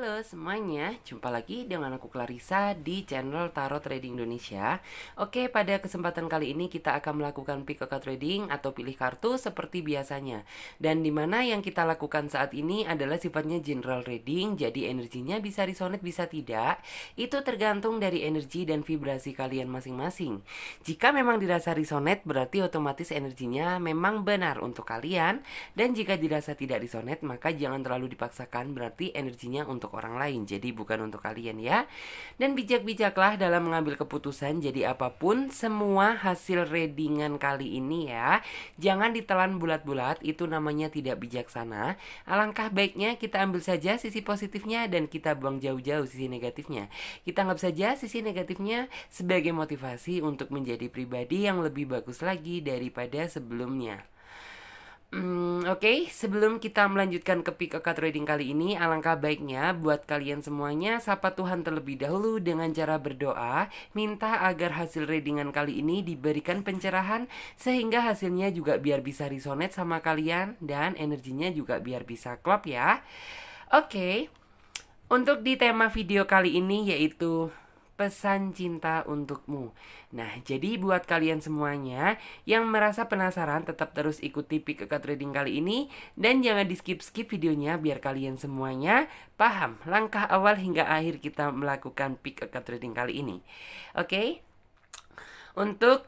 Halo semuanya, jumpa lagi dengan aku Clarissa di channel Tarot Trading Indonesia. Oke, pada kesempatan kali ini kita akan melakukan pick a card trading atau pilih kartu seperti biasanya. Dan dimana yang kita lakukan saat ini adalah sifatnya general reading, jadi energinya bisa resonate bisa tidak. Itu tergantung dari energi dan vibrasi kalian masing-masing. Jika memang dirasa resonate berarti otomatis energinya memang benar untuk kalian. Dan jika dirasa tidak resonate maka jangan terlalu dipaksakan, berarti energinya untuk orang lain, jadi bukan untuk kalian ya. Dan bijak-bijaklah dalam mengambil keputusan. Jadi apapun semua hasil readingan kali ini ya, jangan ditelan bulat-bulat, itu namanya tidak bijaksana. Alangkah baiknya kita ambil saja sisi positifnya dan kita buang jauh-jauh sisi negatifnya. Kita anggap saja sisi negatifnya sebagai motivasi untuk menjadi pribadi yang lebih bagus lagi daripada sebelumnya. Oke, sebelum kita melanjutkan ke pick a card reading kali ini, alangkah baiknya buat kalian semuanya sapa Tuhan terlebih dahulu dengan cara berdoa, minta agar hasil readingan kali ini diberikan pencerahan sehingga hasilnya juga biar bisa resonate sama kalian dan energinya juga biar bisa klop ya. Oke, untuk di tema video kali ini yaitu pesan cinta untukmu. Nah, jadi buat kalian semuanya yang merasa penasaran, tetap terus ikuti pick a card reading kali ini dan jangan di skip-skip videonya biar kalian semuanya paham langkah awal hingga akhir kita melakukan pick a card reading kali ini. Oke? Untuk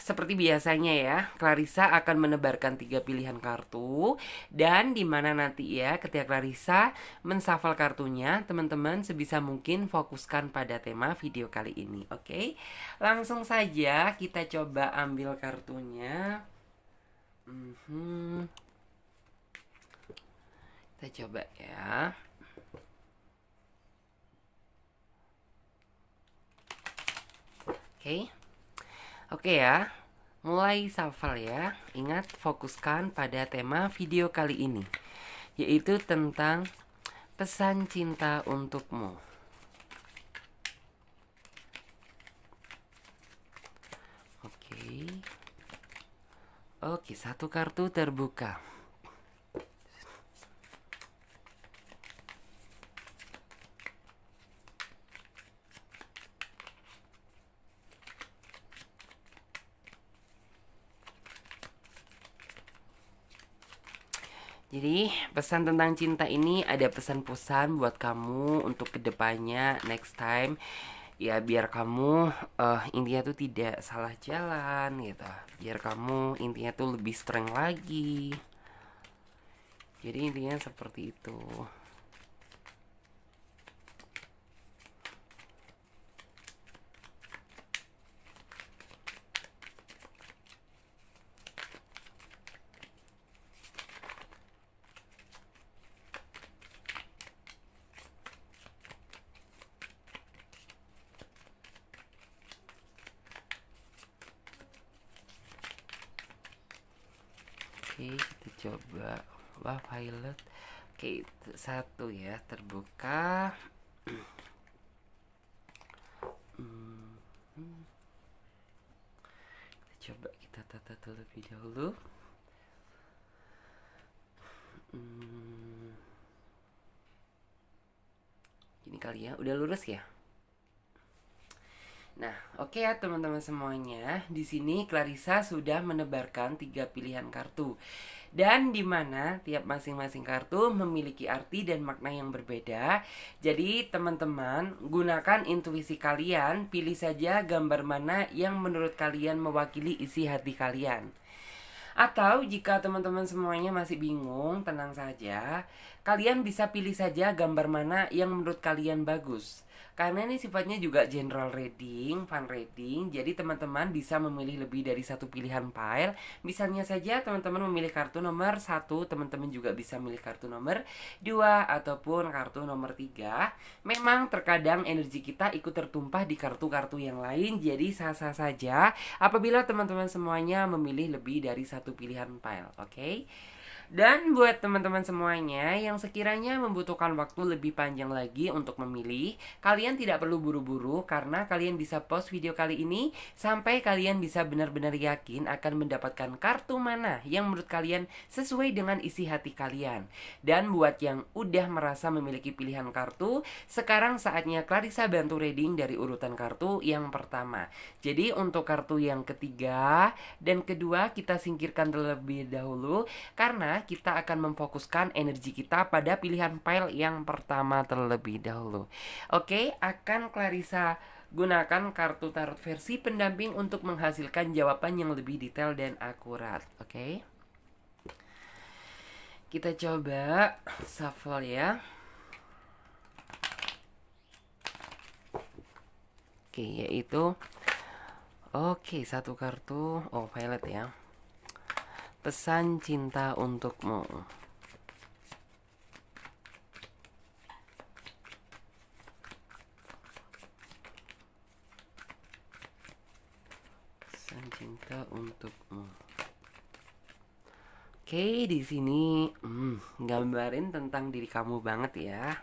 seperti biasanya ya, Clarissa akan menebarkan 3 pilihan kartu. Dan dimana nanti ya, ketika Clarissa menshuffle kartunya, teman-teman sebisa mungkin fokuskan pada tema video kali ini. Oke, langsung saja kita coba ambil kartunya. Kita coba ya. Oke ya, mulai shuffle ya. Ingat, fokuskan pada tema video kali ini, yaitu tentang pesan cinta untukmu. Oke, satu kartu terbuka. Jadi pesan tentang cinta ini ada pesan-pesan buat kamu untuk kedepannya, next time. Ya biar kamu intinya tuh tidak salah jalan gitu. Biar kamu intinya tuh lebih strength lagi. Jadi intinya seperti itu. Oke, kita coba. Wah, pilot. Oke, satu ya, terbuka. Coba kita tata terlebih dahulu. Gini kali ya, udah lurus ya. Nah, oke ya teman-teman semuanya. Di sini Clarissa sudah menebarkan 3 pilihan kartu. Dan di mana tiap masing-masing kartu memiliki arti dan makna yang berbeda. Jadi teman-teman, gunakan intuisi kalian, pilih saja gambar mana yang menurut kalian mewakili isi hati kalian. Atau jika teman-teman semuanya masih bingung, tenang saja. Kalian bisa pilih saja gambar mana yang menurut kalian bagus. Karena ini sifatnya juga general reading, fun reading. Jadi teman-teman bisa memilih lebih dari satu pilihan pile. Misalnya saja teman-teman memilih kartu nomor 1, teman-teman juga bisa memilih kartu nomor 2 ataupun kartu nomor 3. Memang terkadang energi kita ikut tertumpah di kartu-kartu yang lain. Jadi sah-sah saja apabila teman-teman semuanya memilih lebih dari satu pilihan pile. Oke? Dan buat teman-teman semuanya yang sekiranya membutuhkan waktu lebih panjang lagi untuk memilih, kalian tidak perlu buru-buru karena kalian bisa pause video kali ini sampai kalian bisa benar-benar yakin akan mendapatkan kartu mana yang menurut kalian sesuai dengan isi hati kalian. Dan buat yang udah merasa memiliki pilihan kartu, sekarang saatnya Clarissa bantu reading dari urutan kartu yang pertama. Jadi untuk kartu yang ketiga dan kedua kita singkirkan terlebih dahulu karena kita akan memfokuskan energi kita pada pilihan pile yang pertama terlebih dahulu. Oke, akan Clarissa gunakan kartu tarot versi pendamping untuk menghasilkan jawaban yang lebih detail dan akurat. Oke. Kita coba shuffle ya. Oke, yaitu satu kartu. Oh, violet ya. Pesan cinta untukmu. Pesan cinta untukmu. Oke, di sini gambarin tentang diri kamu banget ya.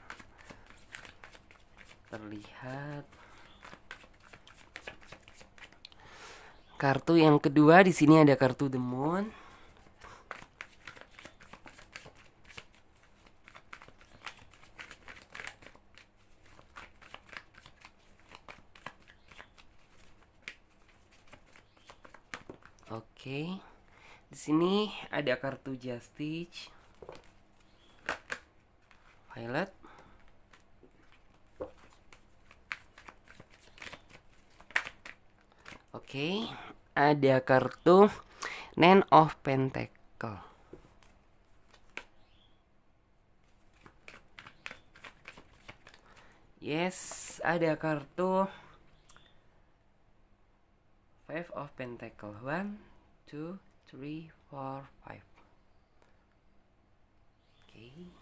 Terlihat. Kartu yang kedua di sini ada kartu The Moon. Oke. Di sini ada kartu Justice. Violet. Oke, ada kartu Nine of Pentacle. Yes, ada kartu Five of Pentacle. 1, 2, 3, 4, 5. Oke.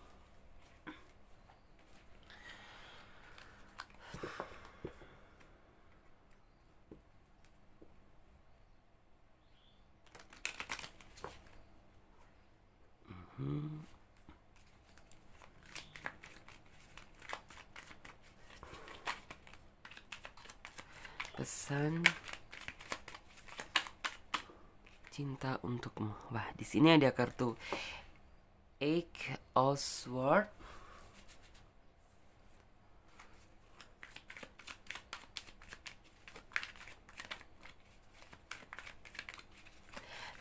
Pesan cinta untukmu. Wah, di sini ada kartu Eight of Swords.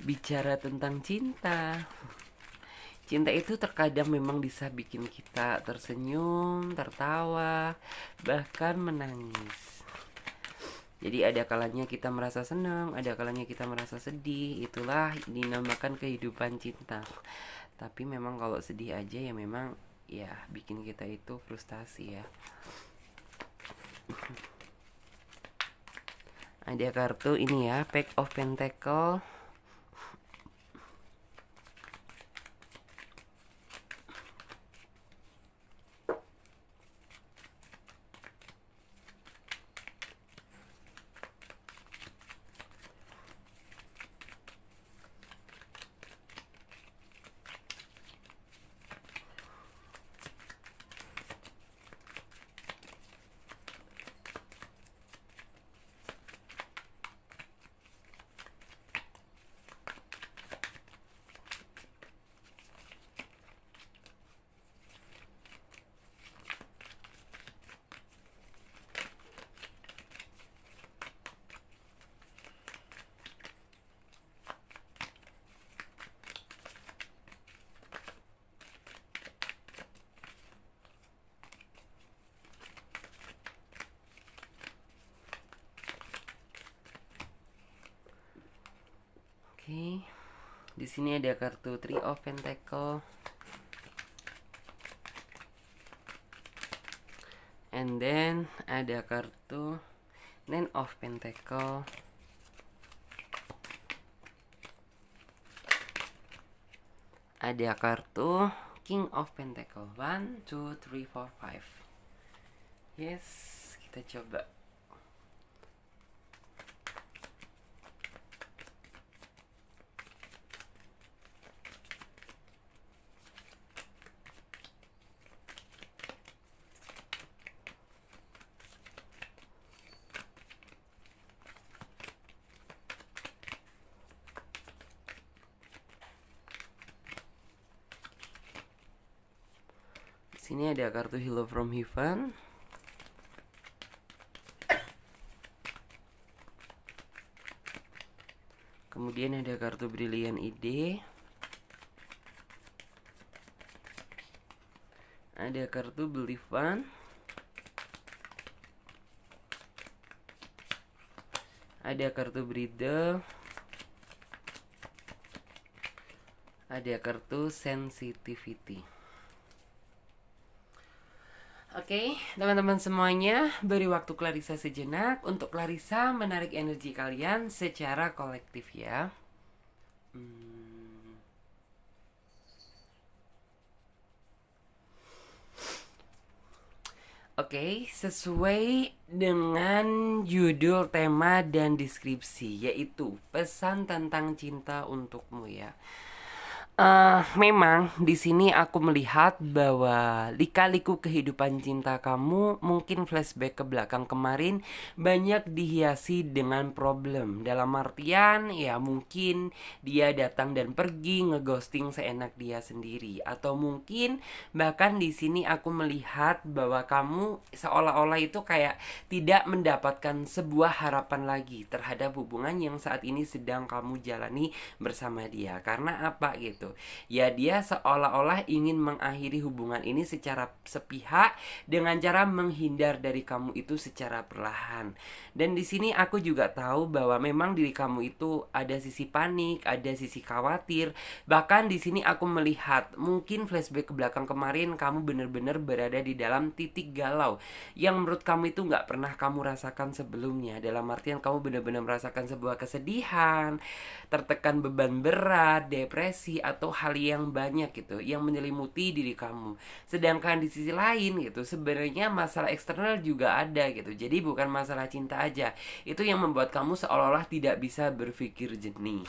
Bicara tentang cinta. Cinta itu terkadang memang bisa bikin kita tersenyum, tertawa, bahkan menangis. Jadi ada kalanya kita merasa senang, ada kalanya kita merasa sedih. Itulah dinamakan kehidupan cinta. Tapi memang kalau sedih aja ya memang ya bikin kita itu frustasi ya. Ada kartu ini ya, Pack of Pentacle. Oke. Di sini ada kartu Three of Pentacle. And then ada kartu Nine of Pentacle. Ada kartu King of Pentacle. 1, 2, 3, 4, 5. Yes, kita coba. sini ada kartu Hello from Heaven. Kemudian ada kartu Brilliant Ide. Ada kartu Believe One. Ada kartu Breathe. Ada kartu Sensitivity. Oke, teman-teman semuanya, beri waktu Clarissa sejenak untuk Clarissa menarik energi kalian secara kolektif ya. Oke, sesuai dengan judul, tema, dan deskripsi, yaitu pesan tentang cinta untukmu ya. Memang di sini aku melihat bahwa lika-liku kehidupan cinta kamu mungkin flashback ke belakang kemarin banyak dihiasi dengan problem. Dalam artian ya mungkin dia datang dan pergi ngeghosting seenak dia sendiri, atau mungkin bahkan di sini aku melihat bahwa kamu seolah-olah itu kayak tidak mendapatkan sebuah harapan lagi terhadap hubungan yang saat ini sedang kamu jalani bersama dia. Karena apa gitu? Ya dia seolah-olah ingin mengakhiri hubungan ini secara sepihak dengan cara menghindar dari kamu itu secara perlahan. Dan di sini aku juga tahu bahwa memang diri kamu itu ada sisi panik, ada sisi khawatir. Bahkan di sini aku melihat mungkin flashback ke belakang kemarin kamu benar-benar berada di dalam titik galau yang menurut kamu itu nggak pernah kamu rasakan sebelumnya. Dalam artian kamu benar-benar merasakan sebuah kesedihan, tertekan beban berat, depresi, atau hal yang banyak gitu yang menyelimuti diri kamu. Sedangkan di sisi lain gitu sebenarnya masalah eksternal juga ada gitu. Jadi bukan masalah cinta aja. Itu yang membuat kamu seolah-olah tidak bisa berpikir jernih.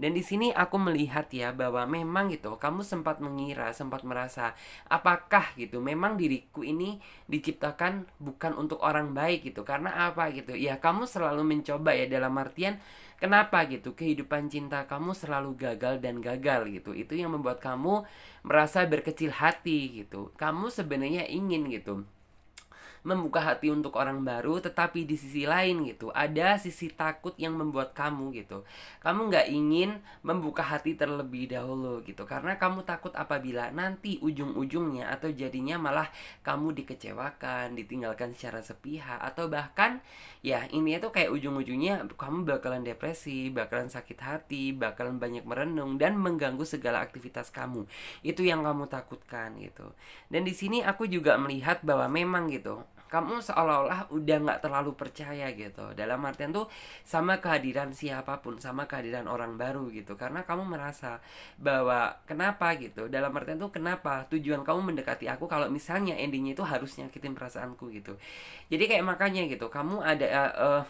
Dan di sini aku melihat ya bahwa memang gitu kamu sempat mengira, sempat merasa apakah gitu memang diriku ini diciptakan bukan untuk orang baik gitu. Karena apa gitu? Ya kamu selalu mencoba ya, dalam artian kenapa gitu kehidupan cinta kamu selalu gagal dan gagal gitu. Itu yang membuat kamu merasa berkecil hati gitu. Kamu sebenarnya ingin gitu membuka hati untuk orang baru, tetapi di sisi lain gitu ada sisi takut yang membuat kamu gitu, kamu nggak ingin membuka hati terlebih dahulu gitu, karena kamu takut apabila nanti ujung-ujungnya atau jadinya malah kamu dikecewakan, ditinggalkan secara sepihak, atau bahkan ya ini tuh kayak ujung-ujungnya kamu bakalan depresi, bakalan sakit hati, bakalan banyak merenung dan mengganggu segala aktivitas kamu. Itu yang kamu takutkan gitu. Dan di sini aku juga melihat bahwa memang gitu kamu seolah-olah udah nggak terlalu percaya gitu, dalam artian tuh sama kehadiran siapapun, sama kehadiran orang baru gitu, karena kamu merasa bahwa kenapa gitu, dalam artian tuh kenapa tujuan kamu mendekati aku kalau misalnya endingnya itu harus nyakitin perasaanku gitu. Jadi kayak makanya gitu kamu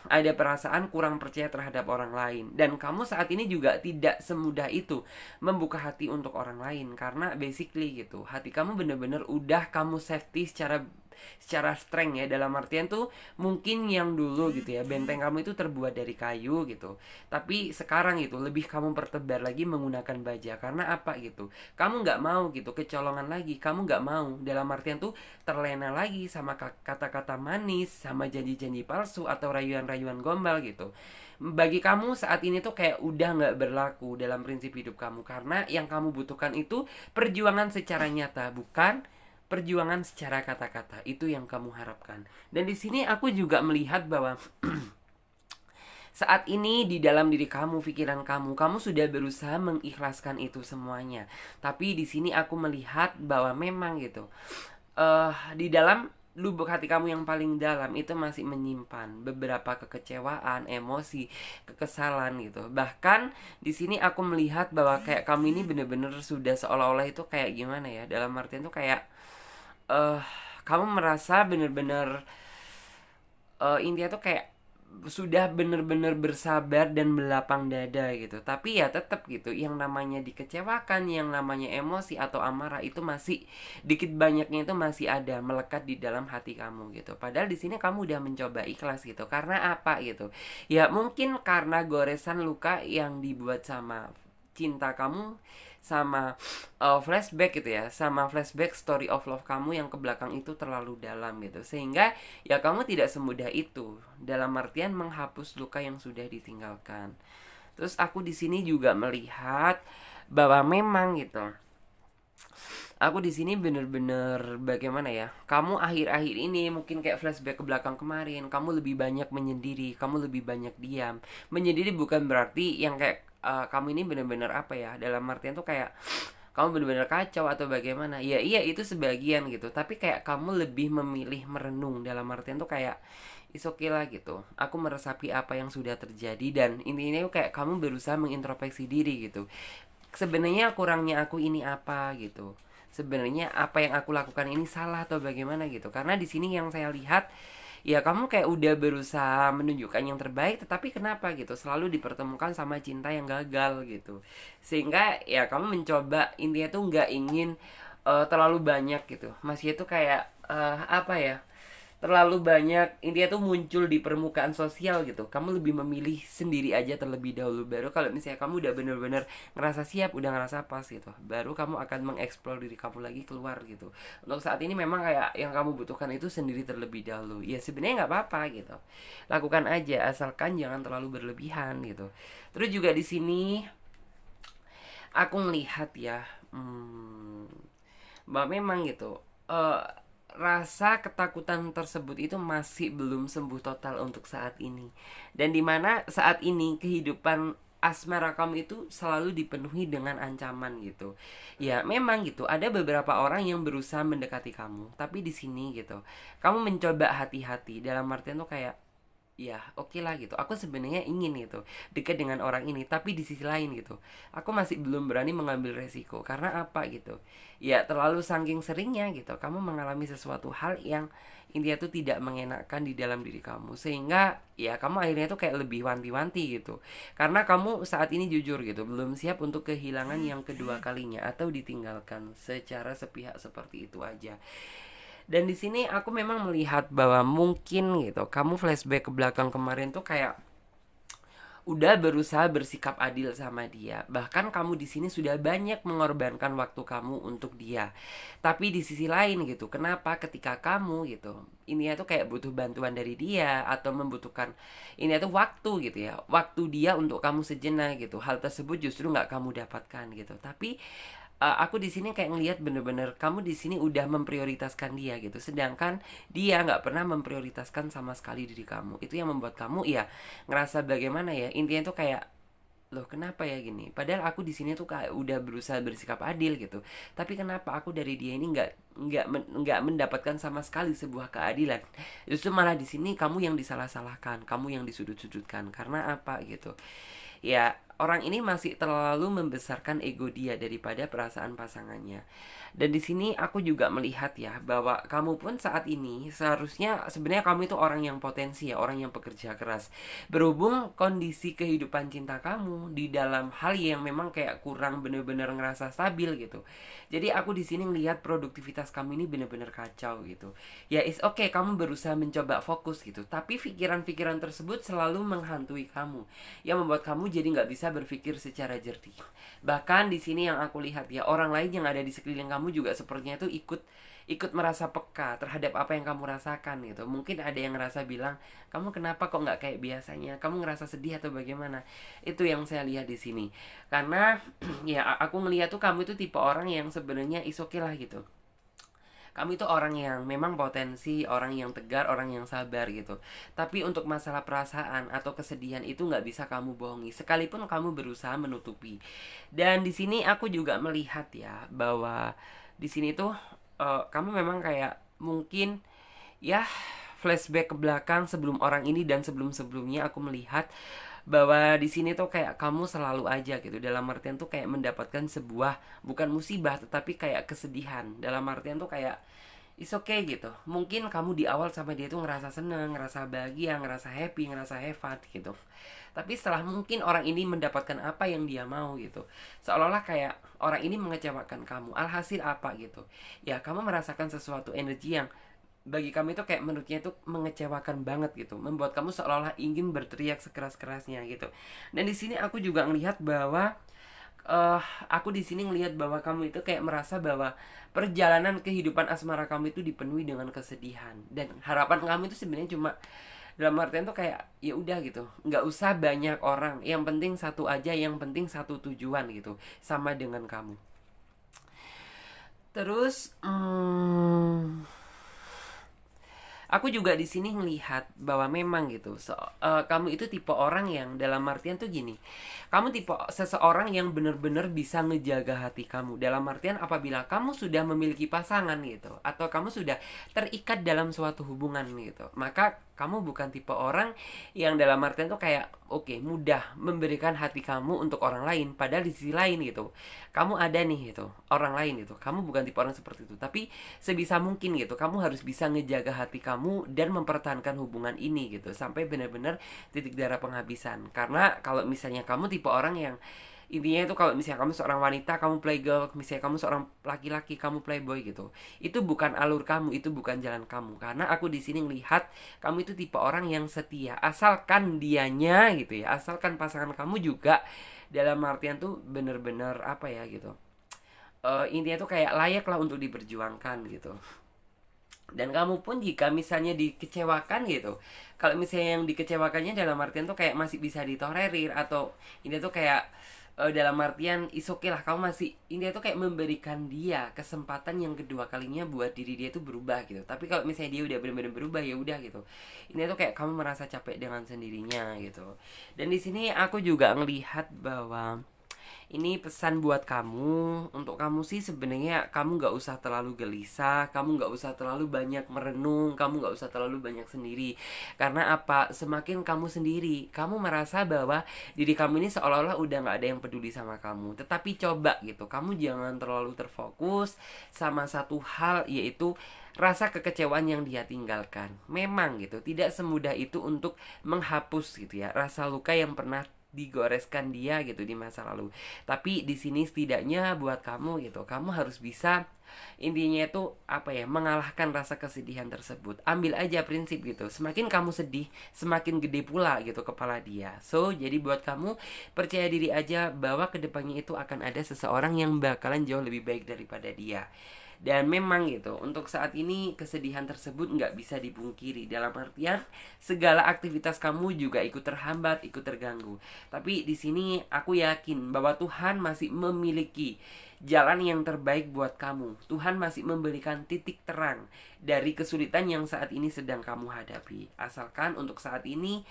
ada perasaan kurang percaya terhadap orang lain, dan kamu saat ini juga tidak semudah itu membuka hati untuk orang lain, karena basically gitu hati kamu bener-bener udah kamu safety secara strength ya, dalam artian tuh mungkin yang dulu gitu ya benteng kamu itu terbuat dari kayu gitu, tapi sekarang itu lebih kamu pertebar lagi menggunakan baja. Karena apa gitu, kamu nggak mau gitu kecolongan lagi, kamu nggak mau dalam artian tuh terlena lagi sama kata-kata manis, sama janji-janji palsu atau rayuan-rayuan gombal gitu. Bagi kamu saat ini tuh kayak udah nggak berlaku dalam prinsip hidup kamu, karena yang kamu butuhkan itu perjuangan secara nyata, bukan perjuangan secara kata-kata. Itu yang kamu harapkan. Dan di sini aku juga melihat bahwa saat ini di dalam diri kamu, pikiran kamu sudah berusaha mengikhlaskan itu semuanya. Tapi di sini aku melihat bahwa memang gitu, di dalam lubuk hati kamu yang paling dalam itu masih menyimpan beberapa kekecewaan, emosi, kekesalan gitu. Bahkan di sini aku melihat bahwa kayak kamu ini bener-bener sudah seolah-olah itu kayak gimana ya? Dalam artian tuh kayak kamu merasa bener-bener intinya tuh kayak sudah bener-bener bersabar dan melapang dada gitu, tapi ya tetap gitu yang namanya dikecewakan, yang namanya emosi atau amarah itu masih dikit banyaknya itu masih ada melekat di dalam hati kamu gitu. Padahal di sini kamu udah mencoba ikhlas gitu. Karena apa gitu, ya mungkin karena goresan luka yang dibuat sama cinta kamu sama flashback gitu ya, sama flashback story of love kamu yang ke belakang itu terlalu dalam gitu, sehingga ya kamu tidak semudah itu dalam artian menghapus luka yang sudah ditinggalkan. Terus aku di sini juga melihat bahwa memang gitu, aku di sini bener-bener bagaimana ya, kamu akhir-akhir ini mungkin kayak flashback ke belakang kemarin, kamu lebih banyak menyendiri, kamu lebih banyak diam. Menyendiri bukan berarti yang kayak kamu ini bener-bener apa ya, dalam artian tuh kayak kamu bener-bener kacau atau bagaimana. Ya iya itu sebagian gitu, tapi kayak kamu lebih memilih merenung, dalam artian tuh kayak is okay lah gitu, aku meresapi apa yang sudah terjadi, dan intinya tuh kayak kamu berusaha mengintrospeksi diri gitu, sebenarnya kurangnya aku ini apa gitu, sebenarnya apa yang aku lakukan ini salah atau bagaimana gitu. Karena di sini yang saya lihat ya kamu kayak udah berusaha menunjukkan yang terbaik, tetapi kenapa gitu selalu dipertemukan sama cinta yang gagal gitu, sehingga ya kamu mencoba intinya tuh nggak ingin terlalu banyak gitu, masih itu kayak apa ya, terlalu banyak intinya tuh muncul di permukaan sosial gitu. Kamu lebih memilih sendiri aja terlebih dahulu, baru kalau misalnya kamu udah bener-bener ngerasa siap, udah ngerasa pas gitu, baru kamu akan mengeksplor diri kamu lagi keluar gitu. Untuk saat ini memang kayak yang kamu butuhkan itu sendiri terlebih dahulu. Ya sebenarnya nggak apa-apa gitu, lakukan aja asalkan jangan terlalu berlebihan gitu. Terus juga di sini aku melihat ya, bahwa memang gitu, eh, rasa ketakutan tersebut itu masih belum sembuh total untuk saat ini, dan dimana saat ini kehidupan asmara kamu itu selalu dipenuhi dengan ancaman gitu. Ya memang gitu, ada beberapa orang yang berusaha mendekati kamu, tapi di sini gitu kamu mencoba hati-hati, dalam artian tuh kayak ya oke lah gitu, aku sebenarnya ingin gitu dekat dengan orang ini, tapi di sisi lain gitu aku masih belum berani mengambil resiko. Karena apa gitu, ya terlalu saking seringnya gitu kamu mengalami sesuatu hal yang intinya tuh tidak mengenakan di dalam diri kamu, sehingga ya kamu akhirnya tuh kayak lebih wanti-wanti gitu, karena kamu saat ini jujur gitu belum siap untuk kehilangan yang kedua kalinya atau ditinggalkan secara sepihak seperti itu aja. Dan di sini aku memang melihat bahwa mungkin gitu kamu flashback ke belakang kemarin tuh kayak udah berusaha bersikap adil sama dia. Bahkan kamu di sini sudah banyak mengorbankan waktu kamu untuk dia. Tapi di sisi lain gitu, kenapa ketika kamu gitu, ini tuh kayak butuh bantuan dari dia atau membutuhkan ini tuh waktu gitu ya, waktu dia untuk kamu sejenak gitu. Hal tersebut justru nggak kamu dapatkan gitu. Tapi aku di sini kayak ngelihat bener-bener kamu di sini udah memprioritaskan dia gitu, sedangkan dia nggak pernah memprioritaskan sama sekali diri kamu. Itu yang membuat kamu ya ngerasa bagaimana ya, intinya tuh kayak loh kenapa ya gini, padahal aku di sini tuh kayak udah berusaha bersikap adil gitu, tapi kenapa aku dari dia ini nggak mendapatkan sama sekali sebuah keadilan. Justru malah di sini kamu yang disalah-salahkan, kamu yang disudut-sudutkan. Karena apa gitu, ya orang ini masih terlalu membesarkan ego dia daripada perasaan pasangannya. Dan di sini aku juga melihat ya bahwa kamu pun saat ini seharusnya sebenarnya kamu itu orang yang potensi ya, orang yang pekerja keras. Berhubung kondisi kehidupan cinta kamu di dalam hal yang memang kayak kurang bener-bener ngerasa stabil gitu. Jadi aku di sini ngelihat produktivitas kamu ini bener-bener kacau gitu. Ya is okay kamu berusaha mencoba fokus gitu, tapi pikiran-pikiran tersebut selalu menghantui kamu, yang membuat kamu jadi nggak bisa berpikir secara jernih. Bahkan di sini yang aku lihat ya, orang lain yang ada di sekeliling kamu juga sepertinya tuh ikut ikut merasa peka terhadap apa yang kamu rasakan gitu. Mungkin ada yang ngerasa bilang, kamu kenapa kok nggak kayak biasanya, kamu ngerasa sedih atau bagaimana. Itu yang saya lihat di sini. Karena ya aku ngelihat tuh kamu itu tipe orang yang sebenarnya is okay lah gitu, kamu itu orang yang memang potensi, orang yang tegar, orang yang sabar gitu. Tapi untuk masalah perasaan atau kesedihan itu nggak bisa kamu bohongi, sekalipun kamu berusaha menutupi. Dan di sini aku juga melihat ya bahwa di sini tuh kamu memang kayak mungkin ya flashback ke belakang sebelum orang ini dan sebelum-sebelumnya, aku melihat bahwa di sini tuh kayak kamu selalu aja gitu, dalam artian tuh kayak mendapatkan sebuah bukan musibah tetapi kayak kesedihan, dalam artian tuh kayak it's okay gitu. Mungkin kamu di awal sama dia tuh ngerasa seneng, ngerasa bahagia, ngerasa happy, ngerasa hebat gitu. Tapi setelah mungkin orang ini mendapatkan apa yang dia mau gitu, seolah-olah kayak orang ini mengecewakan kamu. Alhasil apa gitu, ya kamu merasakan sesuatu energi yang bagi kamu itu kayak menurutnya itu mengecewakan banget gitu, membuat kamu seolah-olah ingin berteriak sekeras-kerasnya gitu. Dan di sini aku juga ngelihat bahwa aku di sini ngelihat bahwa kamu itu kayak merasa bahwa perjalanan kehidupan asmara kamu itu dipenuhi dengan kesedihan, dan harapan kamu itu sebenarnya cuma dalam artian tuh kayak ya udah gitu, nggak usah banyak orang, yang penting satu aja, yang penting satu tujuan gitu, sama dengan kamu. Terus aku juga di sini ngelihat bahwa memang gitu, kamu itu tipe orang yang dalam artian tuh gini, kamu tipe seseorang yang benar-benar bisa ngejaga hati kamu, dalam artian apabila kamu sudah memiliki pasangan gitu, atau kamu sudah terikat dalam suatu hubungan gitu, maka kamu bukan tipe orang yang dalam artian tuh kayak oke, mudah memberikan hati kamu untuk orang lain, padahal di sisi lain gitu kamu ada nih gitu orang lain gitu, kamu bukan tipe orang seperti itu. Tapi sebisa mungkin gitu kamu harus bisa ngejaga hati kamu dan mempertahankan hubungan ini gitu sampai benar-benar titik darah penghabisan. Karena kalau misalnya kamu tipe orang yang intinya itu, kalau misalnya kamu seorang wanita kamu playgirl, misalnya kamu seorang laki-laki kamu playboy gitu, itu bukan alur kamu, itu bukan jalan kamu. Karena aku di sini ngelihat kamu itu tipe orang yang setia, asalkan dianya gitu ya, asalkan pasangan kamu juga dalam artian tuh bener-bener apa ya gitu, intinya tuh kayak layak lah untuk diperjuangkan gitu. Dan kamu pun jika misalnya dikecewakan gitu, kalau misalnya yang dikecewakannya dalam artian tuh kayak masih bisa ditolerir, atau ini tuh kayak dalam artian is okay lah, kamu masih, ini tuh kayak memberikan dia kesempatan yang kedua kalinya buat diri dia tuh berubah gitu. Tapi kalau misalnya dia udah benar-benar berubah, ya udah gitu, ini tuh kayak kamu merasa capek dengan sendirinya gitu. Dan di sini aku juga ngelihat bahwa ini pesan buat kamu, untuk kamu sih sebenarnya kamu nggak usah terlalu gelisah, kamu nggak usah terlalu banyak merenung, kamu nggak usah terlalu banyak sendiri. Karena apa? Semakin kamu sendiri, kamu merasa bahwa diri kamu ini seolah-olah udah nggak ada yang peduli sama kamu. Tetapi coba gitu, kamu jangan terlalu terfokus sama satu hal, yaitu rasa kekecewaan yang dia tinggalkan. Memang gitu, tidak semudah itu untuk menghapus gitu ya rasa luka yang pernah digoreskan dia gitu di masa lalu. Tapi di sini setidaknya buat kamu gitu, kamu harus bisa, intinya itu apa ya, mengalahkan rasa kesedihan tersebut. Ambil aja prinsip gitu, semakin kamu sedih semakin gede pula gitu kepala dia. So jadi buat kamu, percaya diri aja bahwa kedepannya itu akan ada seseorang yang bakalan jauh lebih baik daripada dia. Dan memang gitu, untuk saat ini kesedihan tersebut nggak bisa dipungkiri, dalam artian segala aktivitas kamu juga ikut terhambat, ikut terganggu. Tapi di sini aku yakin bahwa Tuhan masih memiliki jalan yang terbaik buat kamu. Tuhan masih memberikan titik terang dari kesulitan yang saat ini sedang kamu hadapi. Asalkan untuk saat ini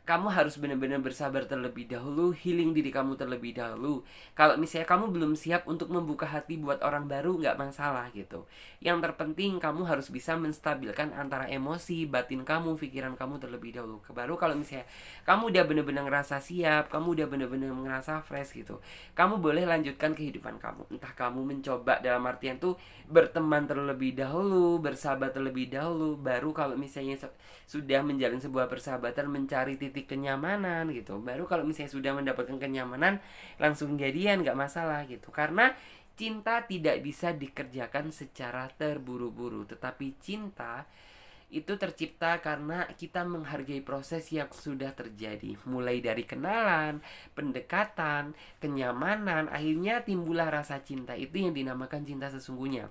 kamu harus benar-benar bersabar terlebih dahulu, healing diri kamu terlebih dahulu. Kalau misalnya kamu belum siap untuk membuka hati buat orang baru, nggak masalah gitu. Yang terpenting kamu harus bisa menstabilkan antara emosi, batin kamu, pikiran kamu terlebih dahulu. Baru kalau misalnya kamu udah benar-benar ngerasa siap, kamu udah benar-benar ngerasa fresh gitu, kamu boleh lanjutkan kehidupan kamu. Entah kamu mencoba dalam artian tuh berteman terlebih dahulu, bersahabat terlebih dahulu, baru kalau misalnya sudah menjalin sebuah persahabatan, mencari titik kenyamanan gitu, baru kalau misalnya sudah mendapatkan kenyamanan langsung jadian, nggak masalah gitu. Karena cinta tidak bisa dikerjakan secara terburu-buru, tetapi cinta itu tercipta karena kita menghargai proses yang sudah terjadi, mulai dari kenalan, pendekatan, kenyamanan, akhirnya timbullah rasa cinta. Itu yang dinamakan cinta sesungguhnya.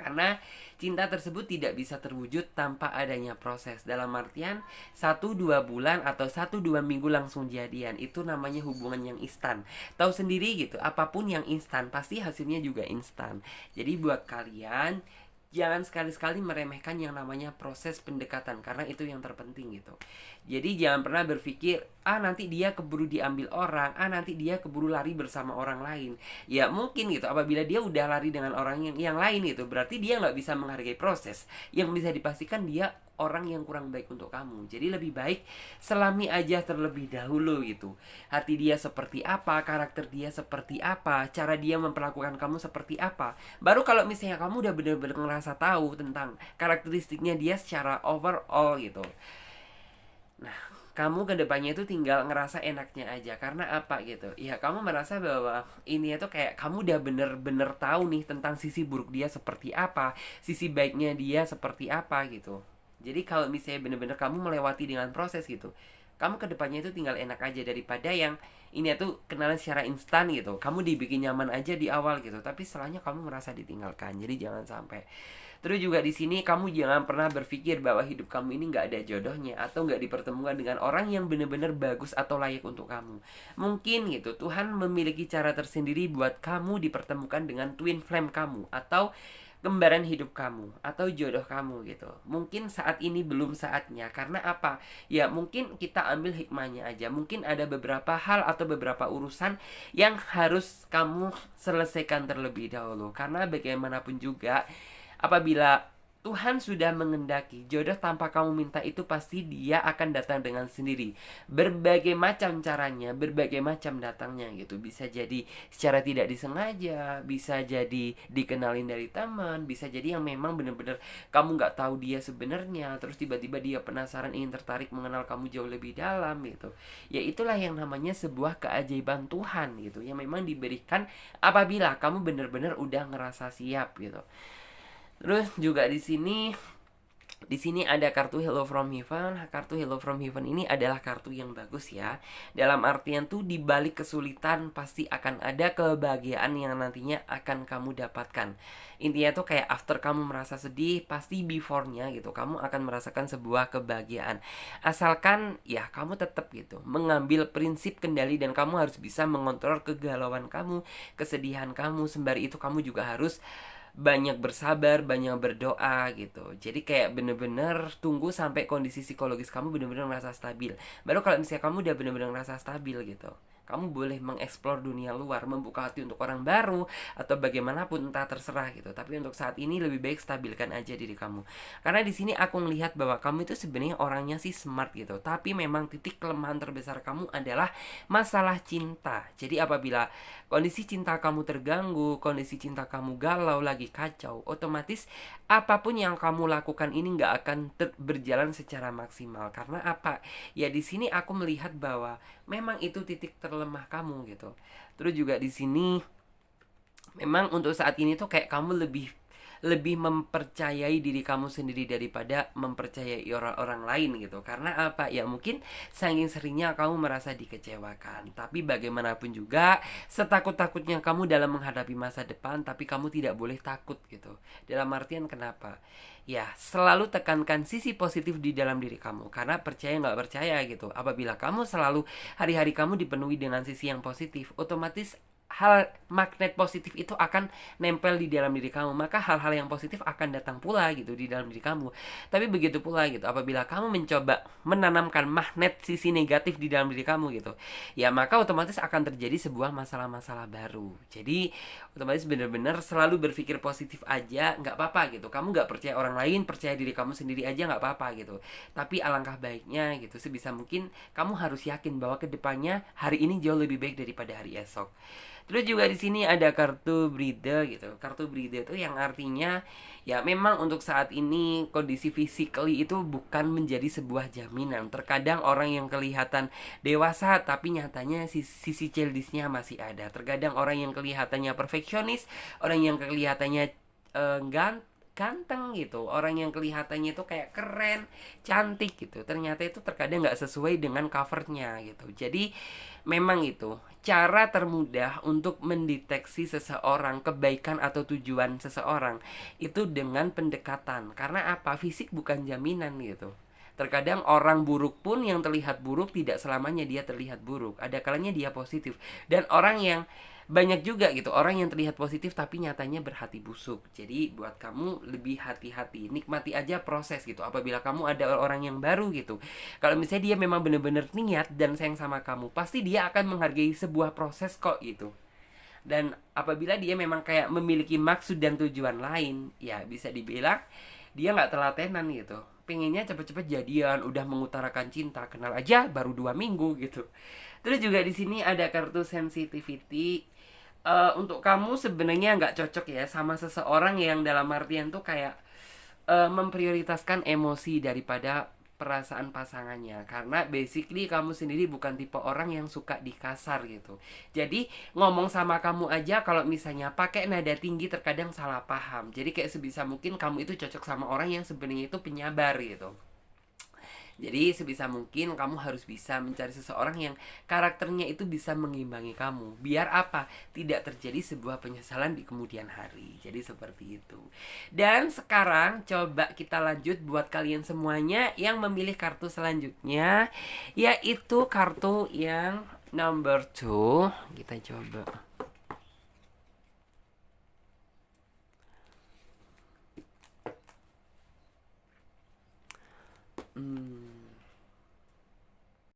Karena cinta tersebut tidak bisa terwujud tanpa adanya proses. Dalam artian 1-2 bulan atau 1-2 minggu langsung jadian, itu namanya hubungan yang instan. Tahu sendiri gitu, apapun yang instan pasti hasilnya juga instan. Jadi buat kalian, jangan sekali-sekali meremehkan yang namanya proses pendekatan, karena itu yang terpenting gitu. Jadi jangan pernah berpikir, nanti dia keburu diambil orang, nanti dia keburu lari bersama orang lain. Ya mungkin gitu, apabila dia udah lari dengan orang yang lain gitu, berarti dia nggak bisa menghargai proses. Yang bisa dipastikan dia orang yang kurang baik untuk kamu. Jadi lebih baik selami aja terlebih dahulu gitu. Hati dia seperti apa, karakter dia seperti apa, cara dia memperlakukan kamu seperti apa. Baru kalau misalnya kamu udah benar-benar ngerasa tahu tentang karakteristiknya dia secara overall gitu, nah, kamu kedepannya itu tinggal ngerasa enaknya aja. Karena apa gitu, ya kamu merasa bahwa ini itu kayak kamu udah bener-bener tahu nih tentang sisi buruk dia seperti apa, sisi baiknya dia seperti apa gitu. Jadi kalau misalnya bener-bener kamu melewati dengan proses gitu, kamu kedepannya itu tinggal enak aja, daripada yang ini tuh kenalan secara instan gitu, kamu dibikin nyaman aja di awal gitu, tapi setelahnya kamu merasa ditinggalkan. Jadi jangan sampai. Terus juga di sini kamu jangan pernah berpikir bahwa hidup kamu ini nggak ada jodohnya atau nggak dipertemukan dengan orang yang benar-benar bagus atau layak untuk kamu. Mungkin gitu Tuhan memiliki cara tersendiri buat kamu dipertemukan dengan twin flame kamu atau kembaran hidup kamu atau jodoh kamu gitu. Mungkin saat ini belum saatnya. Karena apa? Ya mungkin kita ambil hikmahnya aja. Mungkin ada beberapa hal atau beberapa urusan yang harus kamu selesaikan terlebih dahulu. Karena bagaimanapun juga, apabila Tuhan sudah mengendaki jodoh tanpa kamu minta, itu pasti dia akan datang dengan sendiri. Berbagai macam caranya, berbagai macam datangnya gitu. Bisa jadi secara tidak disengaja, bisa jadi dikenalin dari teman, bisa jadi yang memang benar-benar kamu nggak tahu dia sebenarnya, terus tiba-tiba dia penasaran, ingin tertarik mengenal kamu jauh lebih dalam gitu. Ya itulah yang namanya sebuah keajaiban Tuhan gitu, yang memang diberikan apabila kamu benar-benar udah ngerasa siap gitu. Terus juga di sini ada kartu Hello from Heaven. Kartu Hello from Heaven ini adalah kartu yang bagus ya. Dalam artian tuh di balik kesulitan pasti akan ada kebahagiaan yang nantinya akan kamu dapatkan. Intinya tuh kayak after kamu merasa sedih, pasti before-nya gitu kamu akan merasakan sebuah kebahagiaan. Asalkan ya kamu tetap gitu mengambil prinsip kendali, dan kamu harus bisa mengontrol kegalauan kamu, kesedihan kamu. Sembari itu kamu juga harus banyak bersabar, banyak berdoa gitu. Jadi kayak bener-bener tunggu sampai kondisi psikologis kamu bener-bener merasa stabil. Baru kalau misalnya kamu udah bener-bener merasa stabil gitu, kamu boleh mengeksplor dunia luar, membuka hati untuk orang baru, atau bagaimanapun entah, terserah gitu. Tapi untuk saat ini lebih baik stabilkan aja diri kamu. Karena di sini aku melihat bahwa kamu itu sebenarnya orangnya sih smart gitu, tapi memang titik kelemahan terbesar kamu adalah masalah cinta. Jadi apabila kondisi cinta kamu terganggu, kondisi cinta kamu galau, lagi kacau, otomatis apapun yang kamu lakukan ini nggak akan berjalan secara maksimal. Karena apa? Ya di sini aku melihat bahwa memang itu titik terlemah kamu gitu. Terus juga di sini memang untuk saat ini tuh kayak kamu lebih lebih mempercayai diri kamu sendiri daripada mempercayai orang-orang lain gitu. Karena apa? Ya mungkin saking seringnya kamu merasa dikecewakan. Tapi bagaimanapun juga, setakut-takutnya kamu dalam menghadapi masa depan, tapi kamu tidak boleh takut gitu. Dalam artian kenapa? Ya selalu tekankan sisi positif di dalam diri kamu. Karena percaya nggak percaya gitu, apabila kamu selalu hari-hari kamu dipenuhi dengan sisi yang positif, otomatis hal magnet positif itu akan nempel di dalam diri kamu. Maka hal-hal yang positif akan datang pula gitu di dalam diri kamu. Tapi begitu pula gitu, apabila kamu mencoba menanamkan magnet sisi negatif di dalam diri kamu gitu, ya maka otomatis akan terjadi sebuah masalah-masalah baru. Jadi otomatis benar-benar selalu berpikir positif aja, nggak apa-apa gitu. Kamu nggak percaya orang lain, percaya diri kamu sendiri aja nggak apa-apa gitu. Tapi alangkah baiknya gitu, sebisa mungkin kamu harus yakin bahwa kedepannya hari ini jauh lebih baik daripada hari esok. Terus juga di sini ada kartu Bride gitu. Kartu Bride itu yang artinya ya memang untuk saat ini kondisi physically itu bukan menjadi sebuah jaminan. Terkadang orang yang kelihatan dewasa tapi nyatanya sisi childishnya masih ada. Terkadang orang yang kelihatannya perfeksionis, orang yang kelihatannya ganteng gitu, orang yang kelihatannya itu kayak keren, cantik gitu, ternyata itu terkadang nggak sesuai dengan covernya gitu. Jadi memang itu cara termudah untuk mendeteksi seseorang, kebaikan atau tujuan seseorang itu dengan pendekatan. Karena apa? Fisik bukan jaminan gitu. Terkadang orang buruk pun yang terlihat buruk tidak selamanya dia terlihat buruk. Ada kalanya dia positif. Dan orang yang banyak juga gitu, orang yang terlihat positif tapi nyatanya berhati busuk. Jadi buat kamu lebih hati-hati, nikmati aja proses gitu. Apabila kamu ada orang yang baru gitu, kalau misalnya dia memang benar-benar niat dan sayang sama kamu, pasti dia akan menghargai sebuah proses kok gitu. Dan apabila dia memang kayak memiliki maksud dan tujuan lain, ya bisa dibilang dia nggak telatenan gitu, pengennya cepet-cepet jadian, udah mengutarakan cinta, kenal aja baru 2 minggu gitu. Terus juga di sini ada kartu sensitivity. Untuk kamu sebenarnya nggak cocok ya sama seseorang yang dalam artian tuh kayak memprioritaskan emosi daripada perasaan pasangannya. Karena basically kamu sendiri bukan tipe orang yang suka dikasar gitu. Jadi ngomong sama kamu aja kalau misalnya pakai nada tinggi terkadang salah paham. Jadi kayak sebisa mungkin kamu itu cocok sama orang yang sebenarnya itu penyabar gitu. Jadi sebisa mungkin kamu harus bisa mencari seseorang yang karakternya itu bisa mengimbangi kamu. Biar apa? Tidak terjadi sebuah penyesalan di kemudian hari. Jadi seperti itu. Dan sekarang coba kita lanjut buat kalian semuanya yang memilih kartu selanjutnya, yaitu kartu yang number 2. Kita coba.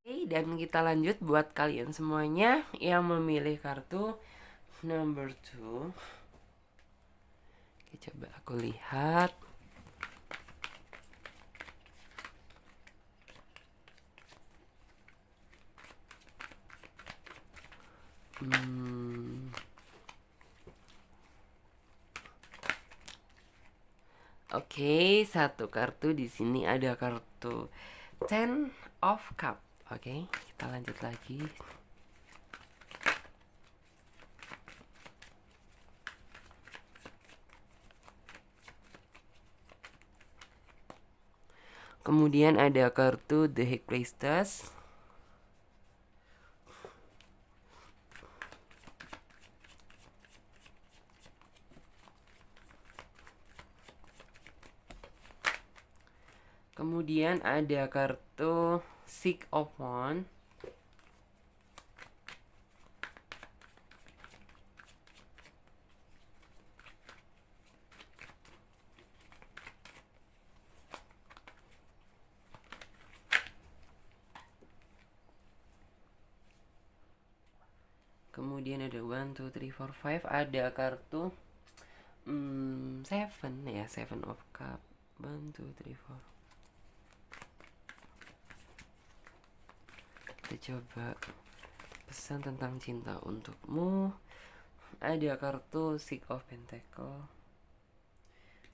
Oke, dan kita lanjut buat kalian semuanya yang memilih kartu number 2. Oke, coba aku lihat. Oke, satu kartu di sini ada kartu Ten of Cup. Oke, kita lanjut lagi. Kemudian ada kartu The High Priestess. Kemudian ada kartu Six of Wands. Kemudian ada 1, 2, 3, 4, 5. Ada kartu Seven ya, Seven of Cup. 1, 2, 3, 4. Kita coba pesan tentang cinta untukmu. Ada kartu Six of Pentacle,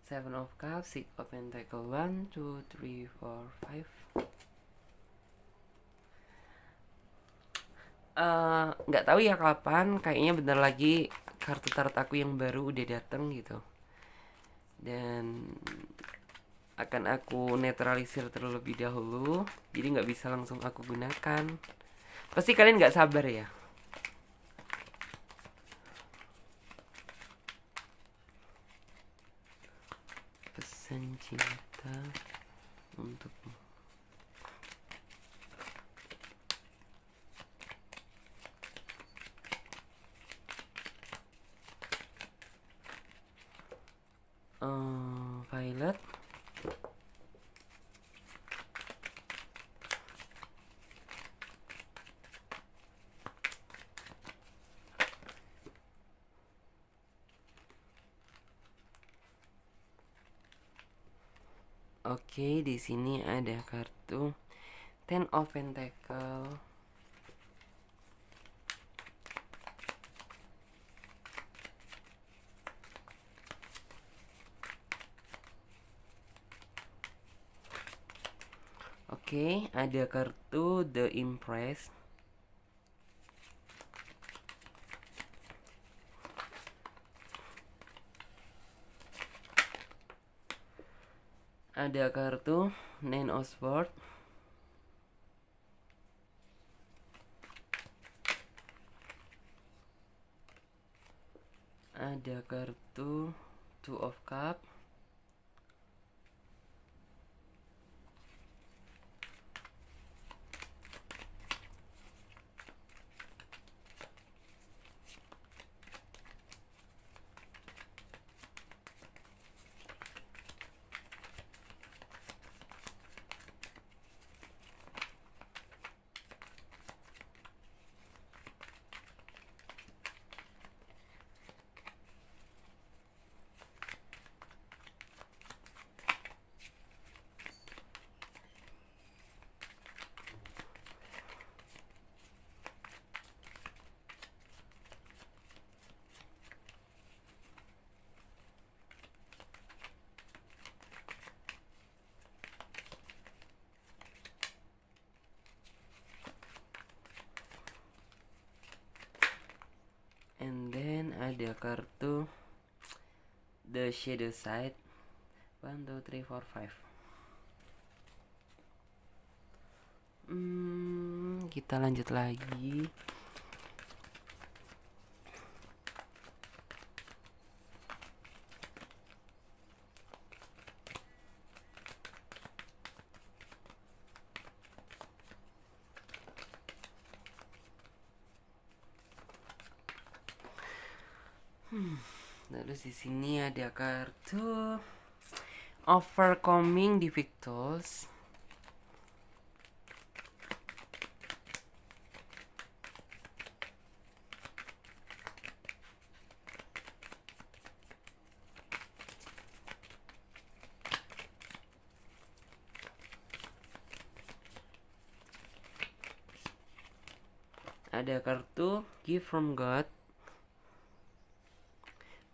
Seven of Cups, Six of Pentacle. 1, 2, 3, 4, 5. Nggak tahu ya kapan, kayaknya bentar lagi kartu tarot aku yang baru udah dateng gitu, dan akan aku netralisir terlebih dahulu, jadi nggak bisa langsung aku gunakan. Pasti kalian nggak sabar ya. Pesan cinta untukmu. Violet. Oke, di sini ada kartu Ten of Pentacle. Oke, ada kartu The Empress. Ada kartu Nine of Swords. Ada kartu Two of Cups. And then ada kartu The Shadow Side. 1, 2, 3, 4, 5. kita lanjut lagi. Terus di sini ada kartu overcoming difficulties. Ada kartu gift from God.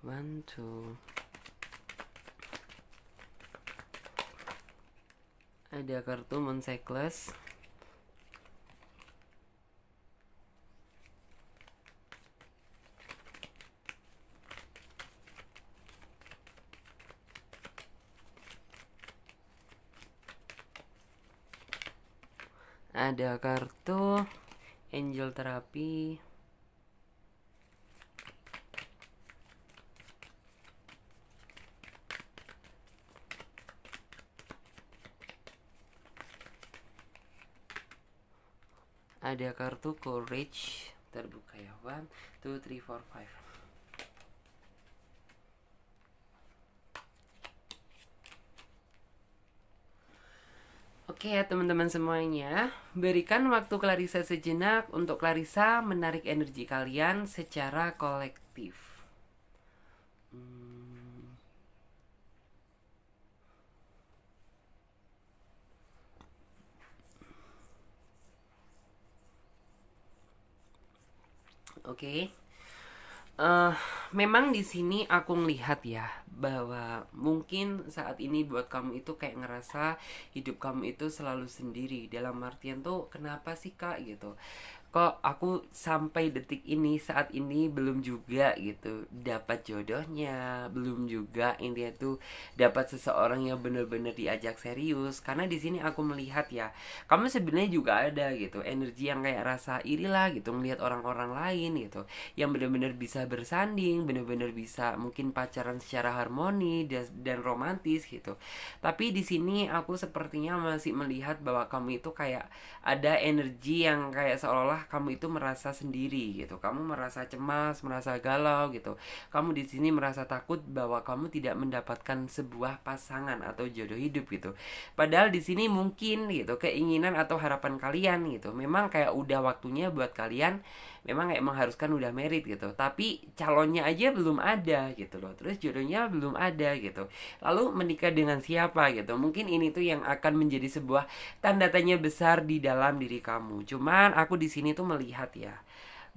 1, 2. Ada kartu Moon Cycles. Ada kartu Angel Therapy. Ada kartu Courage. Terbuka ya. 1, 2, 3, 4, 5. Oke ya teman-teman semuanya, berikan waktu Clarissa sejenak untuk Clarissa menarik energi kalian secara kolektif. Oke. Memang di sini aku ngelihat ya bahwa mungkin saat ini buat kamu itu kayak ngerasa hidup kamu itu selalu sendiri. Dalam artian tuh kenapa sih kak gitu? Kok aku sampai detik ini saat ini belum juga gitu dapat jodohnya, belum juga intinya tuh dapat seseorang yang benar-benar diajak serius. Karena di sini aku melihat ya, kamu sebenarnya juga ada gitu energi yang kayak rasa iri lah gitu ngelihat orang-orang lain gitu yang benar-benar bisa bersanding, benar-benar bisa mungkin pacaran secara harmoni dan romantis gitu. Tapi di sini aku sepertinya masih melihat bahwa kamu itu kayak ada energi yang kayak seolah-olah kamu itu merasa sendiri gitu. Kamu merasa cemas, merasa galau gitu. Kamu di sini merasa takut bahwa kamu tidak mendapatkan sebuah pasangan atau jodoh hidup gitu. Padahal di sini mungkin gitu keinginan atau harapan kalian gitu. Memang kayak udah waktunya buat kalian memang kayak mengharuskan udah merit gitu, tapi calonnya aja belum ada gitu loh, terus jodohnya belum ada gitu, lalu menikah dengan siapa gitu. Mungkin ini tuh yang akan menjadi sebuah tanda tanya besar di dalam diri kamu. Cuman aku di sini tuh melihat ya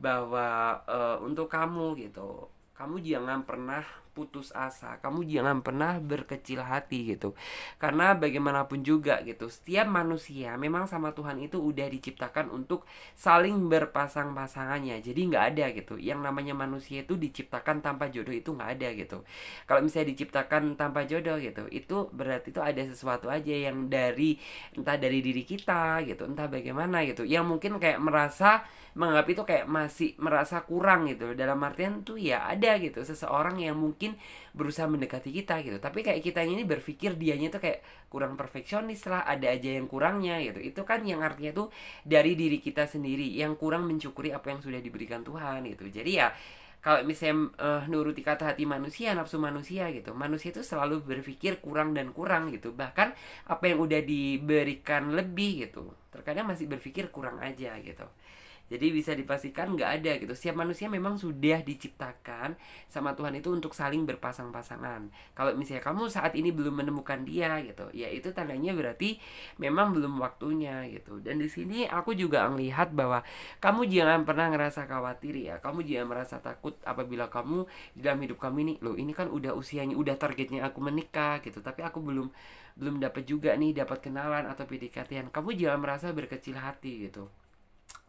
bahwa untuk kamu gitu, kamu jangan pernah putus asa, kamu jangan pernah berkecil hati gitu. Karena bagaimanapun juga gitu, setiap manusia memang sama Tuhan itu udah diciptakan untuk saling berpasang-pasangannya. Jadi nggak ada gitu, yang namanya manusia itu diciptakan tanpa jodoh itu nggak ada gitu. Kalau misalnya diciptakan tanpa jodoh gitu, itu berarti itu ada sesuatu aja yang dari entah dari diri kita gitu, entah bagaimana gitu, yang mungkin kayak merasa menganggap itu kayak masih merasa kurang gitu. Dalam artian tuh ya ada gitu seseorang yang mungkin berusaha mendekati kita gitu, tapi kayak kitanya ini berpikir dianya tuh kayak kurang perfeksionis lah, ada aja yang kurangnya gitu. Itu kan yang artinya tuh dari diri kita sendiri yang kurang mencukuri apa yang sudah diberikan Tuhan gitu. Jadi ya kalau misalnya nuruti kata hati manusia, nafsu manusia gitu, manusia itu selalu berpikir kurang dan kurang gitu. Bahkan apa yang udah diberikan lebih gitu, terkadang masih berpikir kurang aja gitu. Jadi bisa dipastikan nggak ada gitu. Setiap manusia memang sudah diciptakan sama Tuhan itu untuk saling berpasang-pasangan. Kalau misalnya kamu saat ini belum menemukan dia gitu, ya itu tandanya berarti memang belum waktunya gitu. Dan di sini aku juga melihat bahwa kamu jangan pernah ngerasa khawatir ya. Kamu jangan merasa takut apabila kamu di dalam hidup kamu ini, loh ini kan udah usianya, udah targetnya aku menikah gitu, tapi aku belum belum dapat juga nih dapat kenalan atau PDKT-an. Kamu jangan merasa berkecil hati gitu.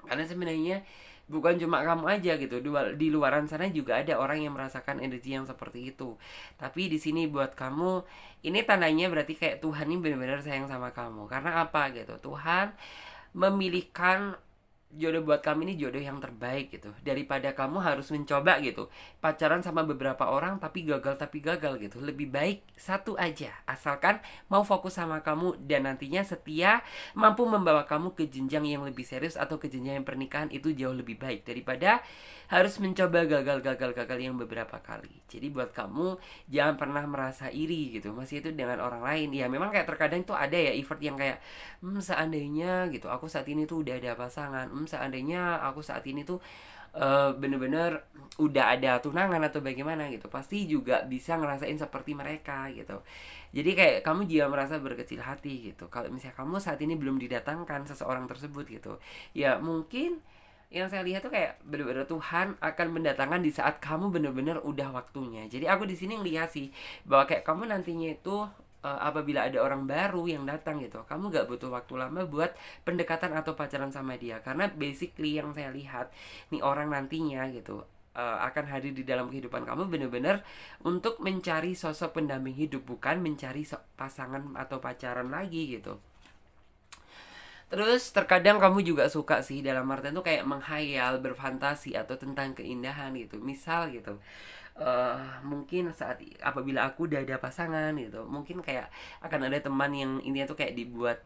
Karena sebenarnya bukan cuma kamu aja gitu, di luaran sana juga ada orang yang merasakan energi yang seperti itu. Tapi di sini buat kamu ini tandanya berarti kayak Tuhan ini benar-benar sayang sama kamu. Karena apa gitu? Tuhan memilihkan jodoh buat kamu ini jodoh yang terbaik gitu, daripada kamu harus mencoba gitu pacaran sama beberapa orang tapi gagal gitu. Lebih baik satu aja, asalkan mau fokus sama kamu dan nantinya setia, mampu membawa kamu ke jenjang yang lebih serius atau ke jenjang yang pernikahan. Itu jauh lebih baik daripada harus mencoba gagal yang beberapa kali. Jadi buat kamu, jangan pernah merasa iri gitu masih itu dengan orang lain. Ya memang kayak terkadang tuh ada ya effort yang kayak seandainya gitu aku saat ini tuh udah ada pasangan, seandainya aku saat ini tuh bener-bener udah ada tunangan atau bagaimana gitu, pasti juga bisa ngerasain seperti mereka gitu. Jadi kayak kamu juga merasa berkecil hati gitu kalau misalnya kamu saat ini belum didatangkan seseorang tersebut gitu. Ya mungkin yang saya lihat tuh kayak bener-bener Tuhan akan mendatangkan di saat kamu bener-bener udah waktunya. Jadi aku di sini ngelihat sih bahwa kayak kamu nantinya itu apabila ada orang baru yang datang gitu, kamu gak butuh waktu lama buat pendekatan atau pacaran sama dia, karena basically yang saya lihat nih orang nantinya gitu akan hadir di dalam kehidupan kamu bener-bener untuk mencari sosok pendamping hidup, bukan mencari pasangan atau pacaran lagi gitu. Terus terkadang kamu juga suka sih dalam artian tuh kayak menghayal, berfantasi atau tentang keindahan gitu. Misal gitu, mungkin saat apabila aku udah ada pasangan gitu, mungkin kayak akan ada teman yang intinya tuh kayak dibuat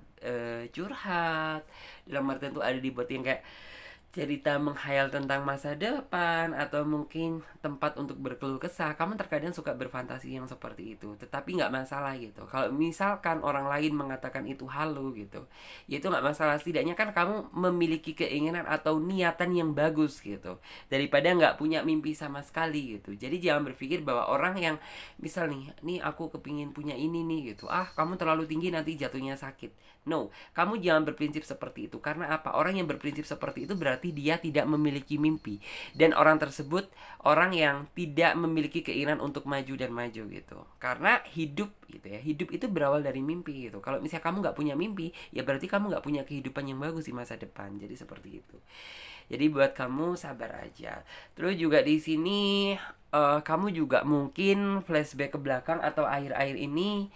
curhat. Dalam artian tuh ada dibuat yang kayak cerita menghayal tentang masa depan atau mungkin tempat untuk berkeluh kesah. Kamu terkadang suka berfantasi yang seperti itu, tetapi nggak masalah gitu kalau misalkan orang lain mengatakan itu halu gitu, ya itu nggak masalah. Setidaknya kan kamu memiliki keinginan atau niatan yang bagus gitu, daripada nggak punya mimpi sama sekali gitu. Jadi jangan berpikir bahwa orang yang misal nih aku kepingin punya ini nih gitu, kamu terlalu tinggi nanti jatuhnya sakit. No, kamu jangan berprinsip seperti itu. Karena apa? Orang yang berprinsip seperti itu berarti dia tidak memiliki mimpi. Dan orang tersebut orang yang tidak memiliki keinginan untuk maju dan maju gitu. Karena hidup gitu ya, hidup itu berawal dari mimpi gitu. Kalau misalnya kamu nggak punya mimpi, ya berarti kamu nggak punya kehidupan yang bagus di masa depan. Jadi seperti itu. Jadi buat kamu sabar aja. Terus juga di sini kamu juga mungkin flashback ke belakang atau akhir-akhir ini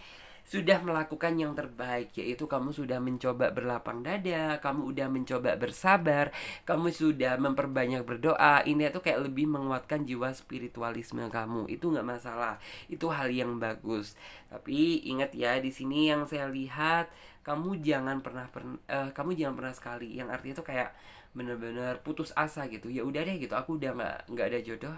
sudah melakukan yang terbaik, yaitu kamu sudah mencoba berlapang dada, kamu udah mencoba bersabar, kamu sudah memperbanyak berdoa. Ini tuh kayak lebih menguatkan jiwa spiritualisme kamu. Itu nggak masalah, itu hal yang bagus. Tapi ingat ya, di sini yang saya lihat kamu jangan pernah sekali yang artinya tuh kayak bener-bener putus asa gitu. Ya udah deh gitu, aku udah nggak ada jodoh,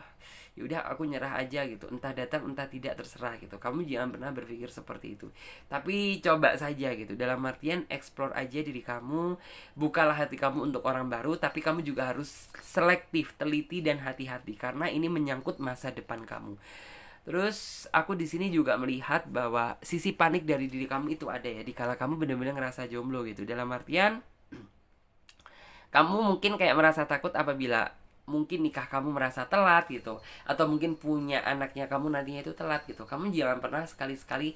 ya udah aku nyerah aja gitu, entah datang entah tidak terserah gitu. Kamu jangan pernah berpikir seperti itu, tapi coba saja gitu, dalam artian explore aja diri kamu, bukalah hati kamu untuk orang baru, tapi kamu juga harus selektif, teliti dan hati-hati karena ini menyangkut masa depan kamu. Terus aku di sini juga melihat bahwa sisi panik dari diri kamu itu ada ya, dikala kamu benar-benar ngerasa jomblo gitu. Dalam artian kamu mungkin kayak merasa takut apabila mungkin nikah kamu merasa telat gitu, atau mungkin punya anaknya kamu nantinya itu telat gitu. Kamu jangan pernah sekali-sekali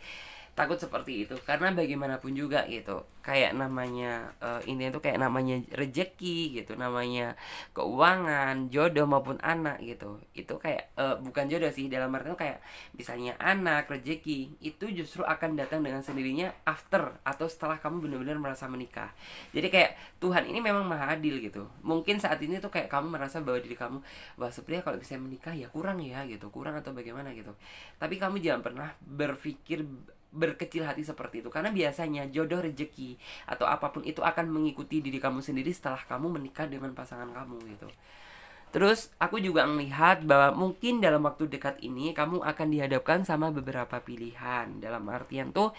takut seperti itu, karena bagaimanapun juga gitu kayak namanya ini tuh kayak namanya rejeki gitu, namanya keuangan, jodoh maupun anak gitu. Itu kayak bukan jodoh sih, dalam artinya kayak misalnya anak, rejeki itu justru akan datang dengan sendirinya after atau setelah kamu benar-benar merasa menikah. Jadi kayak Tuhan ini memang maha adil gitu. Mungkin saat ini tuh kayak kamu merasa bahwa diri kamu, wah sebenarnya kalau bisa menikah ya kurang ya gitu, kurang atau bagaimana gitu. Tapi kamu jangan pernah berpikir berkecil hati seperti itu, karena biasanya jodoh, rezeki atau apapun itu akan mengikuti diri kamu sendiri setelah kamu menikah dengan pasangan kamu gitu. Terus aku juga melihat bahwa mungkin dalam waktu dekat ini kamu akan dihadapkan sama beberapa pilihan. Dalam artian tuh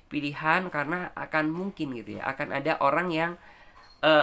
pilihan karena akan mungkin gitu ya, akan ada orang yang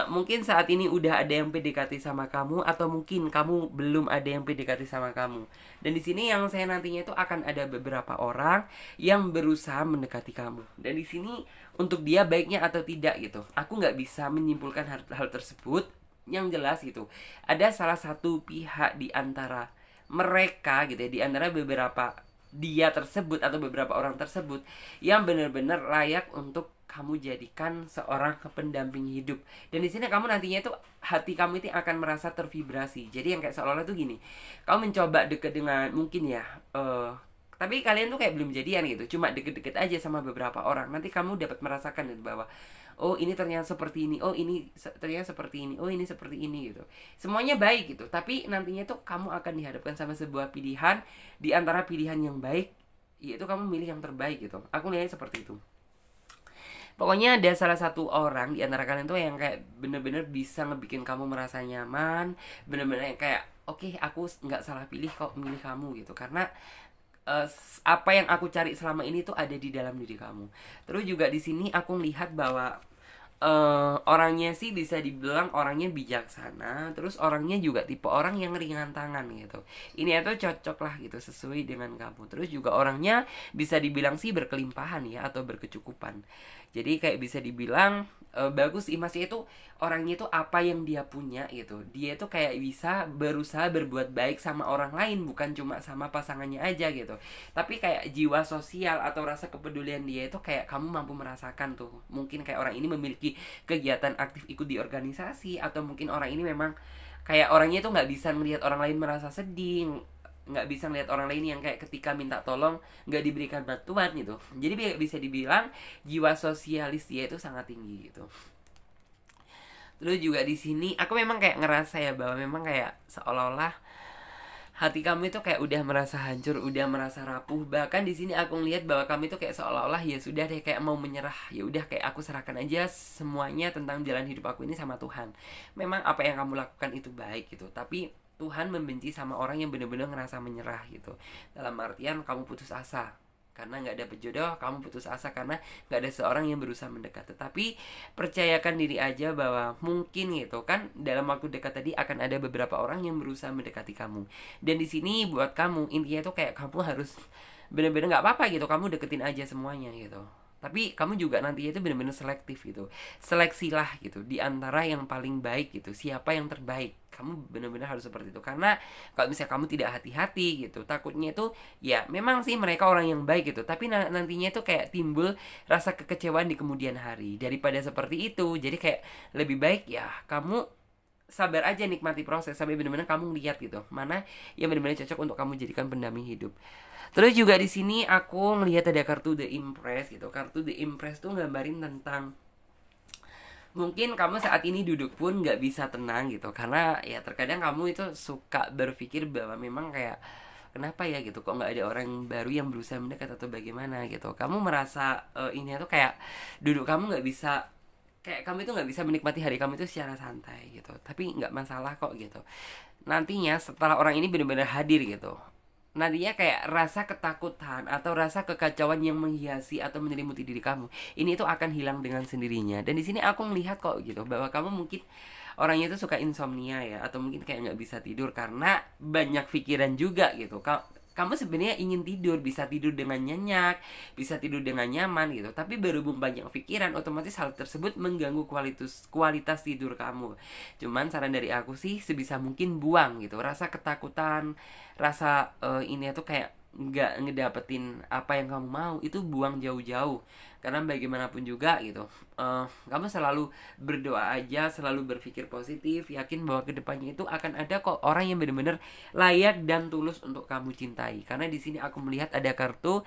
mungkin saat ini udah ada yang PDKT sama kamu, atau mungkin kamu belum ada yang PDKT sama kamu. Dan di sini yang saya nantinya itu akan ada beberapa orang yang berusaha mendekati kamu. Dan di sini untuk dia baiknya atau tidak gitu, aku nggak bisa menyimpulkan hal tersebut. Yang jelas gitu, ada salah satu pihak di antara mereka gitu ya, di antara beberapa dia tersebut atau beberapa orang tersebut yang benar-benar layak untuk kamu jadikan seorang pendamping hidup. Dan di sini kamu nantinya itu hati kamu itu akan merasa tervibrasi. Jadi yang kayak seolah-olah tuh gini, kamu mencoba deket dengan mungkin ya tapi kalian tuh kayak belum jadian gitu, cuma deket-deket aja sama beberapa orang. Nanti kamu dapat merasakan gitu bahwa oh ini ternyata seperti ini, oh ini ternyata seperti ini, oh ini seperti ini gitu. Semuanya baik gitu, tapi nantinya tuh kamu akan dihadapkan sama sebuah pilihan. Di antara pilihan yang baik, yaitu kamu milih yang terbaik gitu. Aku lihatnya seperti itu. Pokoknya ada salah satu orang di antara kalian tuh yang kayak bener-bener bisa ngebikin kamu merasa nyaman, bener-bener yang kayak oke, aku nggak salah pilih kok milih kamu gitu, karena apa yang aku cari selama ini tuh ada di dalam diri kamu. Terus juga di sini aku melihat bahwa orangnya sih bisa dibilang orangnya bijaksana, terus orangnya juga tipe orang yang ringan tangan gitu. Ini tuh cocok lah gitu, sesuai dengan kamu. Terus juga orangnya bisa dibilang sih berkelimpahan ya, atau berkecukupan. Jadi kayak bisa dibilang bagus sih, maksudnya itu orangnya itu apa yang dia punya gitu, dia itu kayak bisa berusaha berbuat baik sama orang lain, bukan cuma sama pasangannya aja gitu. Tapi kayak jiwa sosial atau rasa kepedulian dia itu kayak kamu mampu merasakan tuh. Mungkin kayak orang ini memiliki kegiatan aktif ikut di organisasi, atau mungkin orang ini memang kayak orangnya itu nggak bisa melihat orang lain merasa sedih, nggak bisa ngeliat orang lain yang kayak ketika minta tolong nggak diberikan bantuan gitu. Jadi bisa dibilang jiwa sosialis dia itu sangat tinggi gitu. Terus juga di sini aku memang kayak ngerasa ya bahwa memang kayak seolah-olah hati kamu itu kayak udah merasa hancur, udah merasa rapuh. Bahkan di sini aku ngeliat bahwa kamu itu kayak seolah-olah ya sudah deh, kayak mau menyerah. Ya udah, kayak aku serahkan aja semuanya tentang jalan hidup aku ini sama Tuhan. Memang apa yang kamu lakukan itu baik gitu, tapi Tuhan membenci sama orang yang benar-benar ngerasa menyerah gitu. Dalam artian kamu putus asa karena nggak dapet jodoh, kamu putus asa karena nggak ada seorang yang berusaha mendekat. Tetapi percayakan diri aja bahwa mungkin gitu kan, dalam waktu dekat tadi akan ada beberapa orang yang berusaha mendekati kamu. Dan di sini buat kamu intinya itu kayak kamu harus bener-bener nggak apa-apa gitu, kamu deketin aja semuanya gitu. Tapi kamu juga nantinya itu bener-bener selektif gitu. Seleksilah gitu di antara yang paling baik gitu, siapa yang terbaik. Kamu bener-bener harus seperti itu. Karena kalau misalnya kamu tidak hati-hati gitu, takutnya itu ya memang sih mereka orang yang baik gitu, tapi nantinya itu kayak timbul rasa kekecewaan di kemudian hari. Daripada seperti itu, jadi kayak lebih baik ya kamu sabar aja, nikmati proses sampai benar-benar kamu lihat gitu mana yang benar-benar cocok untuk kamu jadikan pendamping hidup. Terus juga di sini aku ngelihat ada kartu The Empress gitu. Kartu The Empress tuh gambarin tentang mungkin kamu saat ini duduk pun nggak bisa tenang gitu, karena ya terkadang kamu itu suka berpikir bahwa memang kayak kenapa ya gitu, kok nggak ada orang baru yang berusaha mendekat atau bagaimana gitu. Kamu merasa ini tuh kayak duduk kamu nggak bisa, kayak kamu itu nggak bisa menikmati hari kamu itu secara santai gitu. Tapi nggak masalah kok gitu, nantinya setelah orang ini benar-benar hadir gitu, nantinya kayak rasa ketakutan atau rasa kekacauan yang menghiasi atau menyelimuti diri kamu ini itu akan hilang dengan sendirinya. Dan di sini aku melihat kok gitu bahwa kamu mungkin orangnya itu suka insomnia ya, atau mungkin kayak nggak bisa tidur karena banyak pikiran juga gitu. Kamu sebenarnya ingin tidur, bisa tidur dengan nyenyak, bisa tidur dengan nyaman gitu. Tapi berhubung banyak pikiran, otomatis hal tersebut mengganggu kualitas tidur kamu. Cuman saran dari aku sih sebisa mungkin buang gitu rasa ketakutan, rasa ini tuh kayak nggak ngedapetin apa yang kamu mau, itu buang jauh-jauh. Karena bagaimanapun juga gitu, kamu selalu berdoa aja, selalu berpikir positif, yakin bahwa kedepannya itu akan ada kok orang yang benar-benar layak dan tulus untuk kamu cintai. Karena di sini aku melihat ada kartu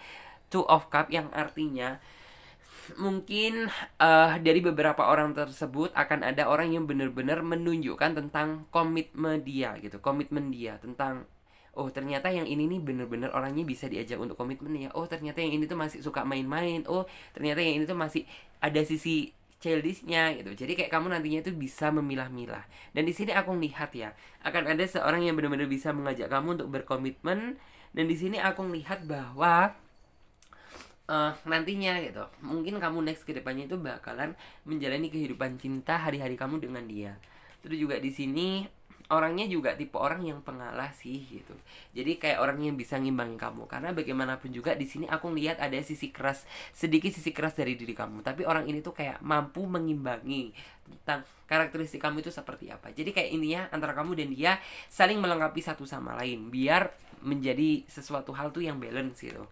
Two of Cup yang artinya mungkin dari beberapa orang tersebut akan ada orang yang benar-benar menunjukkan tentang komitmen dia tentang oh ternyata yang ini nih bener-bener orangnya bisa diajak untuk komitmen ya. Oh ternyata yang ini tuh masih suka main-main. Oh ternyata yang ini tuh masih ada sisi childishnya gitu. Jadi kayak kamu nantinya itu bisa memilah-milah. Dan di sini aku lihat ya, akan ada seorang yang benar-benar bisa mengajak kamu untuk berkomitmen. Dan di sini aku lihat bahwa nantinya gitu, mungkin kamu next ke depannya itu bakalan menjalani kehidupan cinta hari-hari kamu dengan dia. Terus juga di sini orangnya juga tipe orang yang pengalah sih gitu. Jadi kayak orang yang bisa ngimbangin kamu, karena bagaimanapun juga di sini aku lihat ada sisi keras, sedikit sisi keras dari diri kamu, tapi orang ini tuh kayak mampu mengimbangi tentang karakteristik kamu itu seperti apa. Jadi kayak ininya antara kamu dan dia saling melengkapi satu sama lain biar menjadi sesuatu hal tuh yang balance gitu.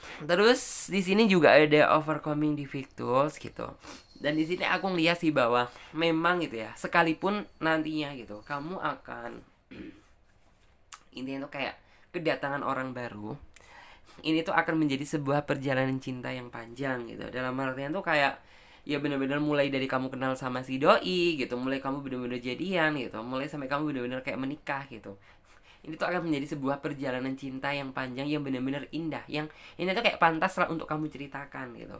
Terus di sini juga ada overcoming difficulties gitu. Dan di sini aku ngeliat sih bahwa memang gitu ya, sekalipun nantinya gitu kamu akan intinya tuh kayak kedatangan orang baru, ini tuh akan menjadi sebuah perjalanan cinta yang panjang gitu. Dalam artian tuh kayak ya bener-bener mulai dari kamu kenal sama si doi gitu, mulai kamu bener-bener jadian gitu, mulai sampai kamu bener-bener kayak menikah gitu. Ini tuh akan menjadi sebuah perjalanan cinta yang panjang, yang bener-bener indah, yang ini tuh kayak pantas lah untuk kamu ceritakan gitu.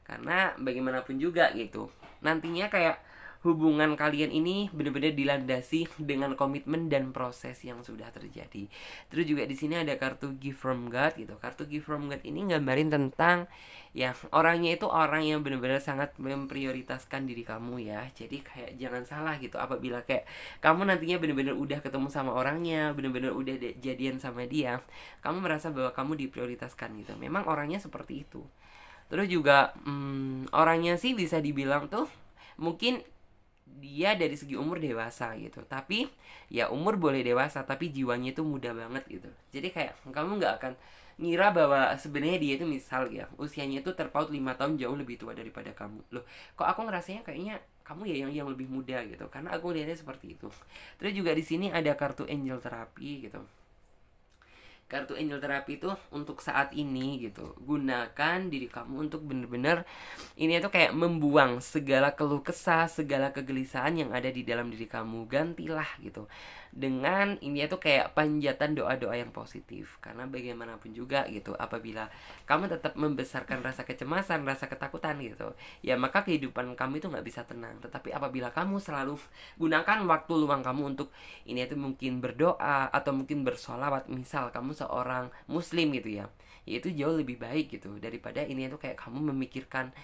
Karena bagaimanapun juga gitu, nantinya kayak hubungan kalian ini benar-benar dilandasi dengan komitmen dan proses yang sudah terjadi. Terus juga di sini ada kartu gift from God gitu. Kartu gift from God ini gambarin tentang ya orangnya itu orang yang benar-benar sangat memprioritaskan diri kamu ya. Jadi kayak jangan salah gitu apabila kayak kamu nantinya benar-benar udah ketemu sama orangnya, benar-benar udah jadian sama dia, kamu merasa bahwa kamu diprioritaskan gitu. Memang orangnya seperti itu. Terus juga orangnya sih bisa dibilang tuh mungkin dia dari segi umur dewasa gitu, tapi ya umur boleh dewasa tapi jiwanya itu muda banget gitu. Jadi kayak kamu nggak akan ngira bahwa sebenarnya dia itu misal ya usianya itu terpaut 5 tahun jauh lebih tua daripada kamu. Loh kok aku ngerasanya kayaknya kamu ya yang lebih muda gitu, karena aku lihatnya seperti itu. Terus juga di sini ada kartu angel terapi gitu. Kartu angel terapi itu untuk saat ini gitu, gunakan diri kamu untuk bener-bener ini tuh kayak membuang segala keluh kesah, segala kegelisahan yang ada di dalam diri kamu. Gantilah gitu dengan ini tuh kayak panjatan doa-doa yang positif. Karena bagaimanapun juga gitu, apabila kamu tetap membesarkan rasa kecemasan, rasa ketakutan gitu, ya maka kehidupan kamu itu nggak bisa tenang. Tetapi apabila kamu selalu gunakan waktu luang kamu untuk ini tuh mungkin berdoa atau mungkin bersolawat, misal kamu seorang muslim gitu ya, itu jauh lebih baik gitu daripada ini tuh kayak kamu memikirkan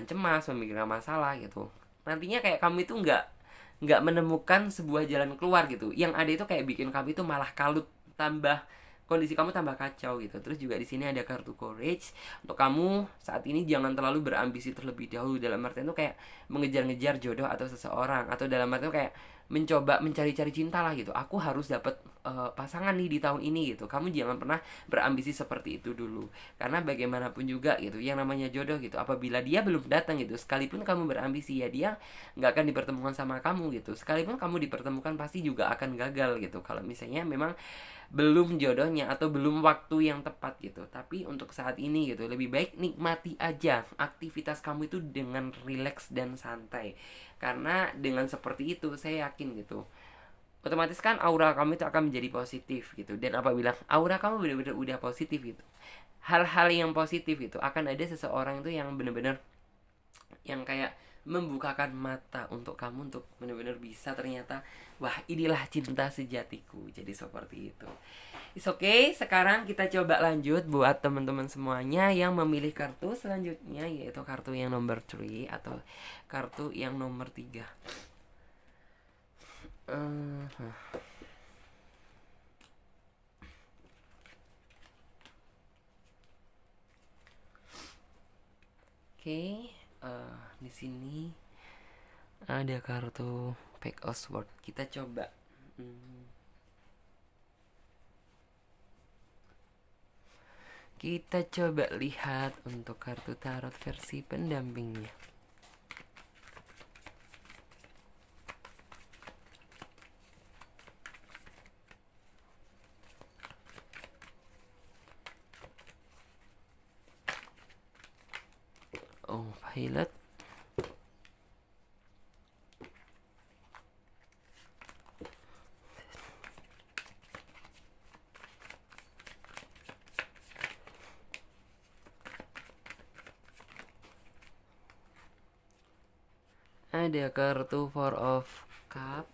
cemas, memikirkan masalah gitu. Nantinya kayak kamu itu nggak menemukan sebuah jalan keluar gitu. Yang ada itu kayak bikin kamu itu malah kalut, tambah kondisi kamu tambah kacau gitu. Terus juga di sini ada kartu courage. Untuk kamu saat ini jangan terlalu berambisi terlebih dahulu, dalam artian itu kayak mengejar-ngejar jodoh atau seseorang, atau dalam artian kayak mencoba mencari-cari cinta lah gitu. Aku harus dapat pasangan nih di tahun ini gitu. Kamu jangan pernah berambisi seperti itu dulu. Karena bagaimanapun juga gitu, yang namanya jodoh gitu, apabila dia belum datang gitu, sekalipun kamu berambisi ya dia nggak akan dipertemukan sama kamu gitu. Sekalipun kamu dipertemukan pasti juga akan gagal gitu. Kalau misalnya memang belum jodohnya atau belum waktu yang tepat gitu. Tapi untuk saat ini gitu, lebih baik nikmati aja aktivitas kamu itu dengan rileks dan santai. Karena dengan seperti itu saya yakin gitu, otomatis kan aura kamu itu akan menjadi positif gitu. Dan apabila aura kamu benar-benar udah positif gitu, hal-hal yang positif itu akan ada seseorang itu yang benar-benar yang kayak membukakan mata untuk kamu untuk benar-benar bisa ternyata wah inilah cinta sejatiku, jadi seperti itu. It's okay, sekarang kita coba lanjut buat teman-teman semuanya yang memilih kartu selanjutnya, yaitu kartu yang nomor 3 atau kartu yang nomor 3. Oke, di sini ada kartu Pack of Swords. Kita coba. Kita coba lihat untuk kartu tarot versi pendampingnya. Oh, Pilot. Ada kartu Four of Cup.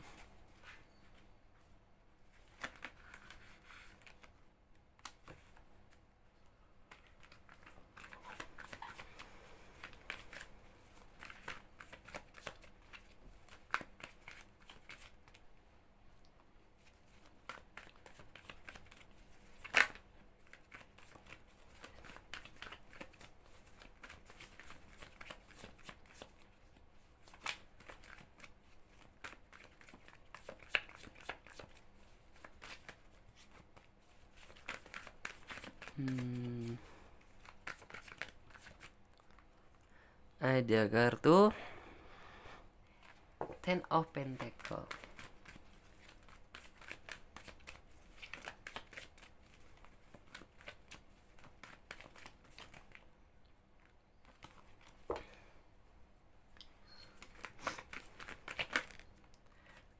Ada kartu Ten of Pentacle.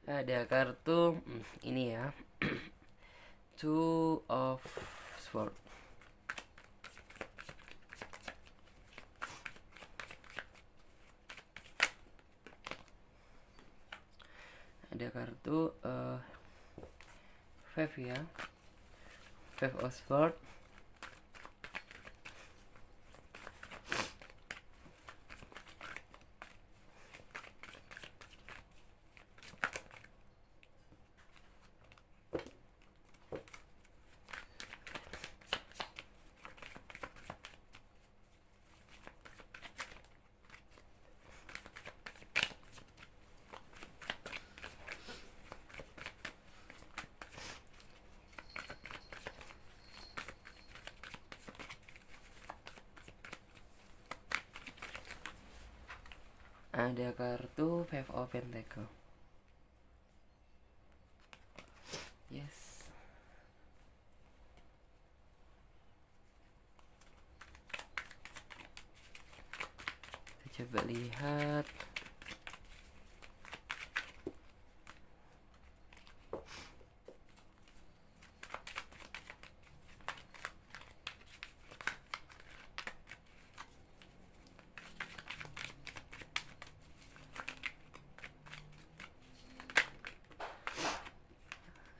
Ada kartu ini ya. Two of Swords. Ada kartu Five ya. Five of Swords. Ada kartu Five of Pentacle. Yes. Kita coba lihat.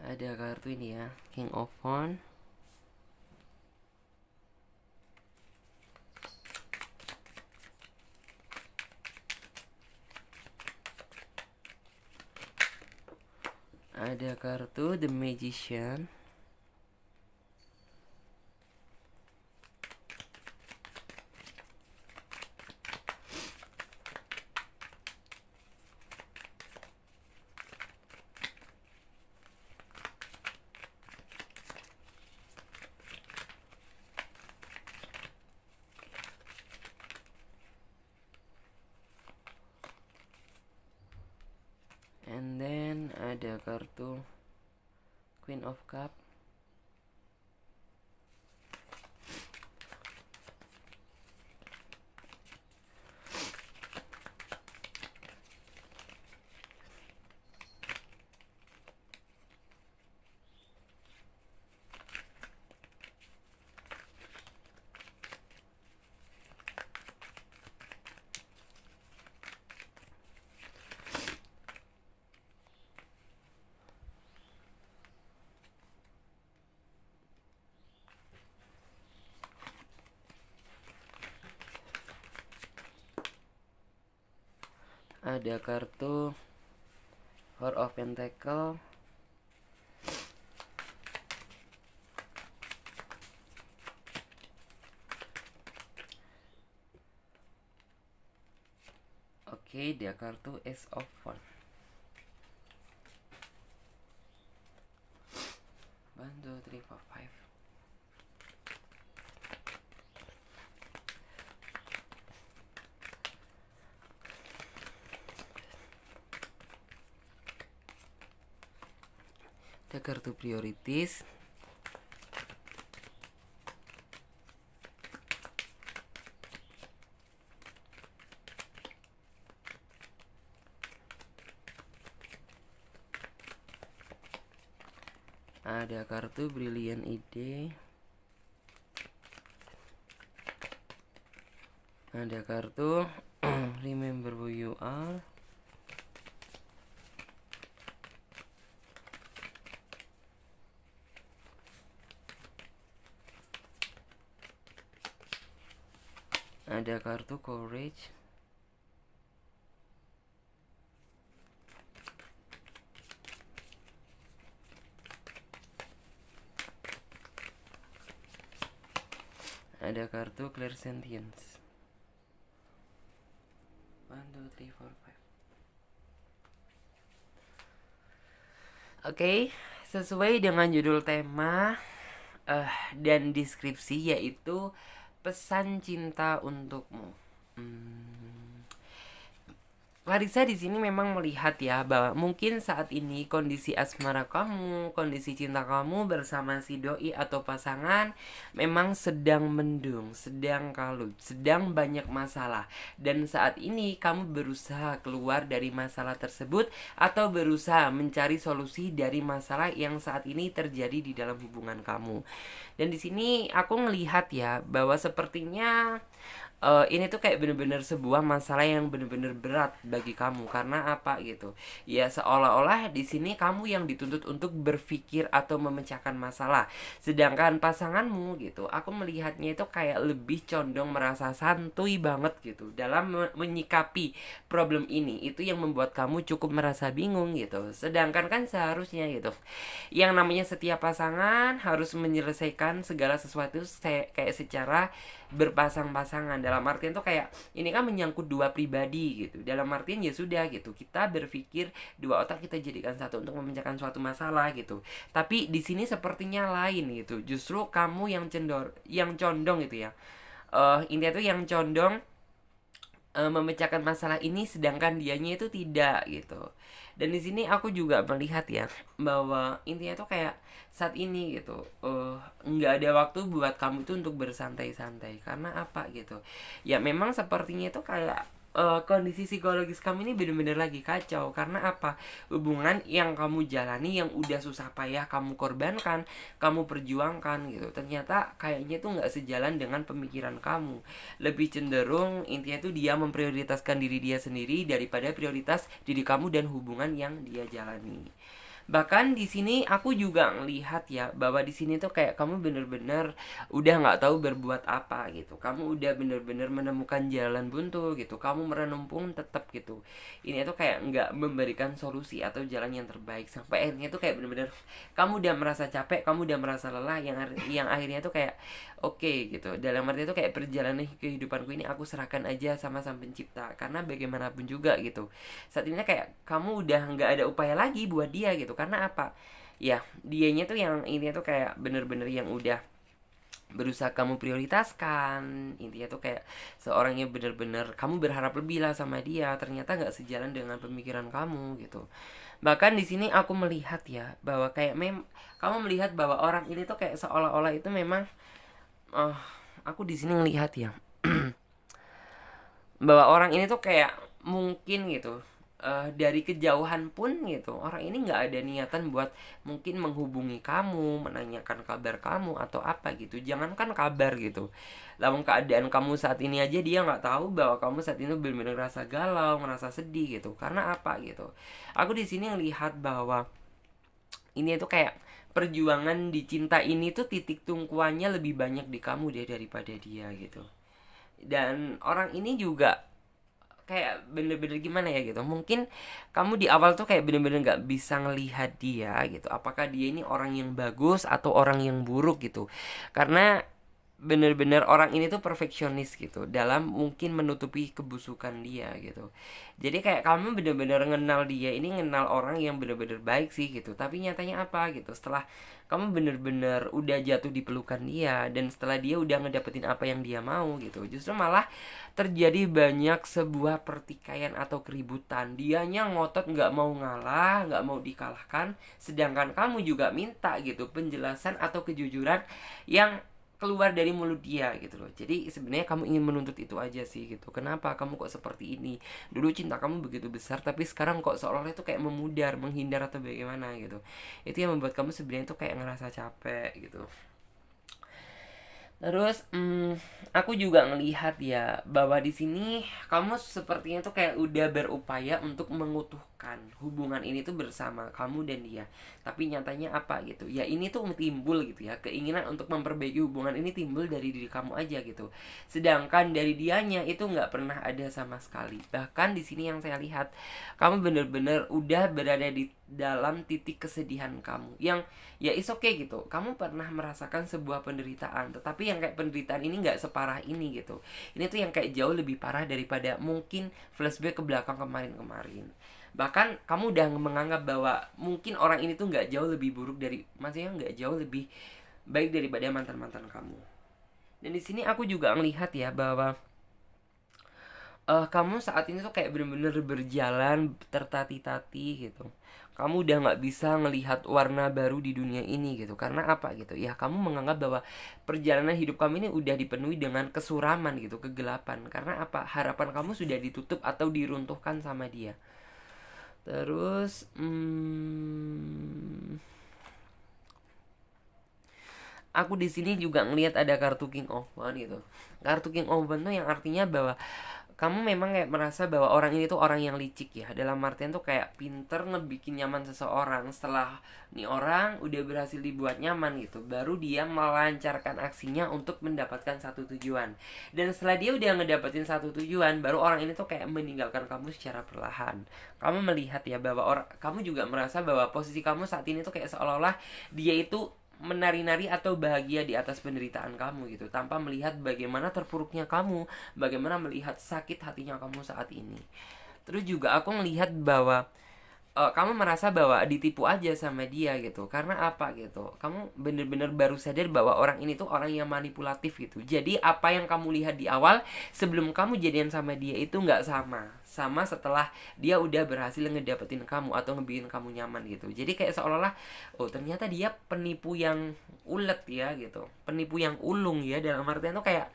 Ada kartu ini ya, King of Wands. Ada kartu The Magician. And then ada kartu Queen of Cup. Ada kartu Four of Pentacle. Oke, dia kartu Ace of Wands. 1, 2, 3, 4, 5. Ada kartu priorities. Ada kartu Brilliant Idea. Ada kartu Remember Who You Are. Ada kartu Courage. Ada kartu Clairsentience. 1, 2, 3, 4, 5. Oke, sesuai dengan judul tema dan deskripsi, yaitu pesan cinta untukmu. Clarissa di sini memang melihat ya bahwa mungkin saat ini kondisi asmara kamu, kondisi cinta kamu bersama si doi atau pasangan memang sedang mendung, sedang kalut, sedang banyak masalah. Dan saat ini kamu berusaha keluar dari masalah tersebut atau berusaha mencari solusi dari masalah yang saat ini terjadi di dalam hubungan kamu. Dan di sini aku ngelihat ya bahwa sepertinya ini tuh kayak bener-bener sebuah masalah yang bener-bener berat bagi kamu. Karena apa gitu? Ya seolah-olah di sini kamu yang dituntut untuk berpikir atau memecahkan masalah. Sedangkan pasanganmu gitu, aku melihatnya itu kayak lebih condong merasa santuy banget gitu dalam menyikapi problem ini. Itu yang membuat kamu cukup merasa bingung gitu. Sedangkan kan seharusnya gitu, yang namanya setiap pasangan harus menyelesaikan segala sesuatu kayak secara berpasang-pasangan. Dalam artian tuh kayak ini kan menyangkut dua pribadi gitu. Dalam artian ya sudah gitu, kita berpikir dua otak kita jadikan satu untuk memecahkan suatu masalah gitu. Tapi di sini sepertinya lain gitu, justru kamu yang condong gitu ya, intinya tuh yang condong memecahkan masalah ini, sedangkan dianya itu tidak gitu. Dan di sini aku juga melihat ya bahwa intinya tuh kayak saat ini gitu, nggak ada waktu buat kamu itu untuk bersantai-santai. Karena apa gitu, ya memang sepertinya itu kayak kondisi psikologis kamu ini bener-bener lagi kacau. Karena apa, hubungan yang kamu jalani, yang udah susah payah kamu korbankan, kamu perjuangkan gitu, ternyata kayaknya tuh nggak sejalan dengan pemikiran kamu. Lebih cenderung intinya tuh dia memprioritaskan diri dia sendiri daripada prioritas diri kamu dan hubungan yang dia jalani. Bahkan di sini aku juga ngelihat ya bahwa di sini tuh kayak kamu bener-bener udah nggak tahu berbuat apa gitu. Kamu udah bener-bener menemukan jalan buntu gitu. Kamu merenung pun tetap gitu. Ini tuh kayak nggak memberikan solusi atau jalan yang terbaik, sampai akhirnya tuh kayak bener-bener kamu udah merasa capek, kamu udah merasa lelah, yang akhirnya tuh kayak oke gitu. Dalam arti itu kayak perjalanan kehidupanku ini aku serahkan aja sama Sang Pencipta. Karena bagaimanapun juga gitu, saat ini kayak kamu udah nggak ada upaya lagi buat dia gitu. Karena apa, ya dianya tuh yang ini tuh kayak bener-bener yang udah berusaha kamu prioritaskan. Intinya tuh kayak seorang yang bener-bener kamu berharap lebih lah sama dia, ternyata nggak sejalan dengan pemikiran kamu gitu. Bahkan di sini aku melihat ya bahwa kayak kamu melihat bahwa orang ini tuh kayak seolah-olah itu memang, oh, aku di sini ngelihat ya bahwa orang ini tuh kayak mungkin gitu, dari kejauhan pun gitu, orang ini nggak ada niatan buat mungkin menghubungi kamu, menanyakan kabar kamu atau apa gitu. Jangankan kabar gitu, dalam keadaan kamu saat ini aja dia nggak tahu bahwa kamu saat ini benar-benar ngerasa galau, ngerasa sedih gitu. Karena apa gitu, aku di sini ngelihat bahwa ini tuh kayak perjuangan di cinta ini tuh titik tumpuannya lebih banyak di kamu deh daripada dia gitu. Dan orang ini juga kayak bener-bener gimana ya gitu, mungkin kamu di awal tuh kayak bener-bener nggak bisa ngelihat dia gitu, apakah dia ini orang yang bagus atau orang yang buruk gitu. Karena bener-bener orang ini tuh perfeksionis gitu dalam mungkin menutupi kebusukan dia gitu. Jadi kayak kamu bener-bener ngenal dia ini, ngenal orang yang bener-bener baik sih gitu, tapi nyatanya apa gitu, setelah kamu bener-bener udah jatuh di pelukan dia, dan setelah dia udah ngedapetin apa yang dia mau gitu, justru malah terjadi banyak sebuah pertikaian atau keributan. Dianya ngotot nggak mau ngalah, nggak mau dikalahkan, sedangkan kamu juga minta gitu penjelasan atau kejujuran yang keluar dari mulut dia gitu loh. Jadi sebenarnya kamu ingin menuntut itu aja sih gitu. Kenapa kamu kok seperti ini? Dulu cinta kamu begitu besar, tapi sekarang kok seolah-olah itu kayak memudar, menghindar atau bagaimana gitu. Itu yang membuat kamu sebenarnya tuh kayak ngerasa capek gitu. Terus aku juga ngelihat ya bahwa di sini kamu sepertinya tuh kayak udah berupaya untuk mengutuhkan hubungan ini tuh bersama kamu dan dia. Tapi nyatanya apa gitu? Ya ini tuh timbul gitu ya, keinginan untuk memperbaiki hubungan ini timbul dari diri kamu aja gitu. Sedangkan dari dianya itu nggak pernah ada sama sekali. Bahkan di sini yang saya lihat, kamu bener-bener udah berada di dalam titik kesedihan kamu yang ya is okay gitu. Kamu pernah merasakan sebuah penderitaan, tetapi yang kayak penderitaan ini nggak separah ini gitu. Ini tuh yang kayak jauh lebih parah daripada mungkin flashback ke belakang kemarin-kemarin. Bahkan kamu udah menganggap bahwa mungkin orang ini tuh nggak jauh lebih buruk dari, maksudnya nggak jauh lebih baik daripada mantan-mantan kamu. Dan di sini aku juga melihat ya bahwa kamu saat ini tuh kayak bener-bener berjalan tertati-tati gitu. Kamu udah nggak bisa ngelihat warna baru di dunia ini gitu. Karena apa gitu? Ya kamu menganggap bahwa perjalanan hidup kamu ini udah dipenuhi dengan kesuraman gitu, kegelapan. Karena apa? Harapan kamu sudah ditutup atau diruntuhkan sama dia. Terus, aku di sini juga ngelihat ada kartu King of One gitu. Kartu King of One tuh yang artinya bahwa kamu memang kayak merasa bahwa orang ini tuh orang yang licik ya. Dalam artian tuh kayak pinter ngebikin nyaman seseorang. Setelah nih orang udah berhasil dibuat nyaman gitu, baru dia melancarkan aksinya untuk mendapatkan satu tujuan. Dan setelah dia udah ngedapetin satu tujuan, baru orang ini tuh kayak meninggalkan kamu secara perlahan. Kamu melihat ya bahwa kamu juga merasa bahwa posisi kamu saat ini tuh kayak seolah-olah dia itu menari-nari atau bahagia di atas penderitaan kamu gitu, tanpa melihat bagaimana terpuruknya kamu, bagaimana melihat sakit hatinya kamu saat ini. Terus juga aku melihat bahwa kamu merasa bahwa ditipu aja sama dia gitu. Karena apa gitu? Kamu bener-bener baru sadar bahwa orang ini tuh orang yang manipulatif gitu. Jadi apa yang kamu lihat di awal sebelum kamu jadian sama dia itu nggak sama setelah dia udah berhasil ngedapetin kamu atau ngebikin kamu nyaman gitu. Jadi kayak seolah-olah, oh ternyata dia penipu yang ulet ya gitu, penipu yang ulung ya, dalam artian tuh kayak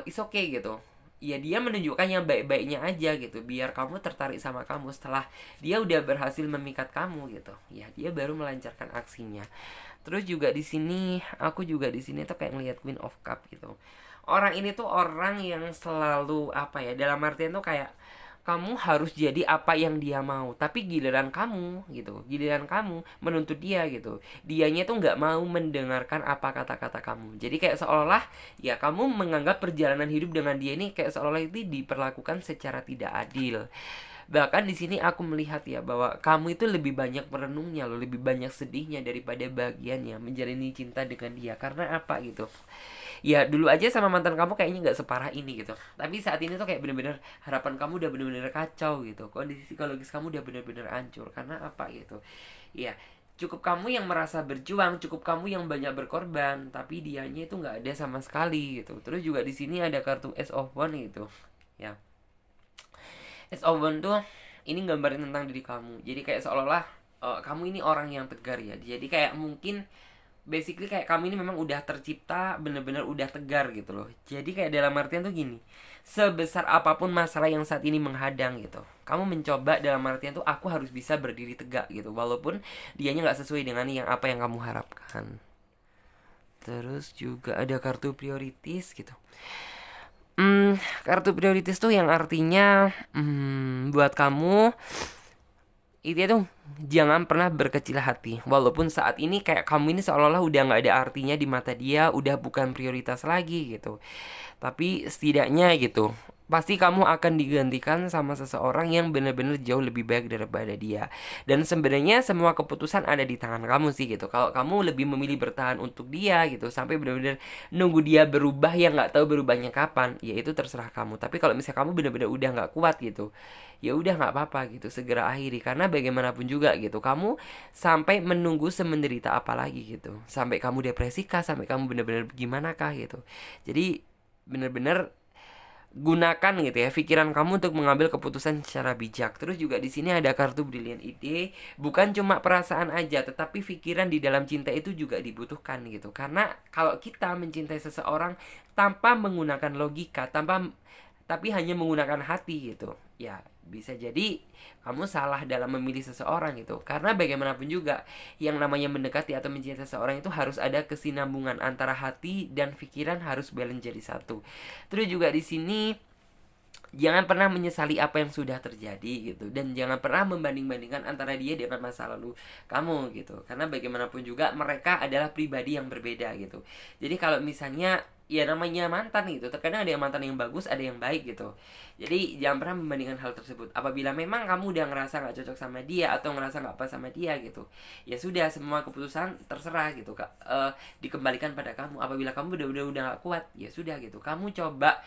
it's okay gitu. Ya dia menunjukkan yang baik-baiknya aja gitu, biar kamu tertarik sama kamu. Setelah dia udah berhasil memikat kamu gitu, ya dia baru melancarkan aksinya. Terus juga di sini, aku juga di sini tuh kayak ngelihat Queen of Cup gitu. Orang ini tuh orang yang selalu apa ya, dalam artian tuh kayak kamu harus jadi apa yang dia mau, tapi giliran kamu gitu, giliran kamu menuntut dia gitu, dianya tuh nggak mau mendengarkan apa kata-kata kamu. Jadi kayak seolah ya kamu menganggap perjalanan hidup dengan dia ini kayak seolah itu diperlakukan secara tidak adil. Bahkan di sini aku melihat ya bahwa kamu itu lebih banyak merenungnya loh, lebih banyak sedihnya daripada bahagianya menjalani cinta dengan dia. Karena apa gitu? Ya dulu aja sama mantan kamu kayaknya nggak separah ini gitu, tapi saat ini tuh kayak bener-bener harapan kamu udah bener-bener kacau gitu, kondisi psikologis kamu udah bener-bener hancur. Karena apa gitu? Ya cukup kamu yang merasa berjuang, cukup kamu yang banyak berkorban, tapi dianya itu nggak ada sama sekali gitu. Terus juga di sini ada kartu Ace of One gitu ya. Ace of One tuh ini gambarin tentang diri kamu. Jadi kayak seolah-olah kamu ini orang yang tegar ya. Jadi kayak mungkin basically kayak kamu ini memang udah tercipta bener-bener udah tegar gitu loh. Jadi kayak dalam artian tuh gini, sebesar apapun masalah yang saat ini menghadang gitu, kamu mencoba dalam artian tuh aku harus bisa berdiri tegak gitu, walaupun dianya nggak sesuai dengan yang apa yang kamu harapkan. Terus juga ada kartu prioritas gitu. Kartu prioritas tuh yang artinya buat kamu itu tuh jangan pernah berkecil hati. Walaupun saat ini kayak kamu ini seolah-olah udah nggak ada artinya di mata dia, udah bukan prioritas lagi gitu. Tapi setidaknya gitu, pasti kamu akan digantikan sama seseorang yang benar-benar jauh lebih baik daripada dia. Dan sebenarnya semua keputusan ada di tangan kamu sih gitu. Kalau kamu lebih memilih bertahan untuk dia gitu sampai benar-benar nunggu dia berubah yang nggak tahu berubahnya kapan, ya itu terserah kamu. Tapi kalau misalnya kamu benar-benar udah nggak kuat gitu, ya udah nggak apa-apa gitu, segera akhiri. Karena bagaimanapun juga gitu, kamu sampai menunggu semenderita apa lagi gitu, sampai kamu depresi kah, sampai kamu benar-benar gimana kah gitu. Jadi bener-bener gunakan gitu ya pikiran kamu untuk mengambil keputusan secara bijak. Terus juga di sini ada kartu Brilliant Ide, bukan cuma perasaan aja, tetapi pikiran di dalam cinta itu juga dibutuhkan gitu. Karena kalau kita mencintai seseorang tanpa menggunakan logika, tapi hanya menggunakan hati gitu, ya bisa jadi kamu salah dalam memilih seseorang gitu. Karena bagaimanapun juga yang namanya mendekati atau mencintai seseorang itu harus ada kesinambungan antara hati dan pikiran, harus balance jadi satu. Terus juga di sini jangan pernah menyesali apa yang sudah terjadi gitu, dan jangan pernah membanding-bandingkan antara dia dengan masa lalu kamu gitu. Karena bagaimanapun juga mereka adalah pribadi yang berbeda gitu. Jadi kalau misalnya ya namanya mantan gitu, terkadang ada yang mantan yang bagus, ada yang baik gitu. Jadi jangan pernah membandingkan hal tersebut. Apabila memang kamu udah ngerasa nggak cocok sama dia atau ngerasa nggak pas sama dia gitu, ya sudah, semua keputusan terserah gitu kak, dikembalikan pada kamu. Apabila kamu udah nggak kuat, ya sudah gitu, kamu coba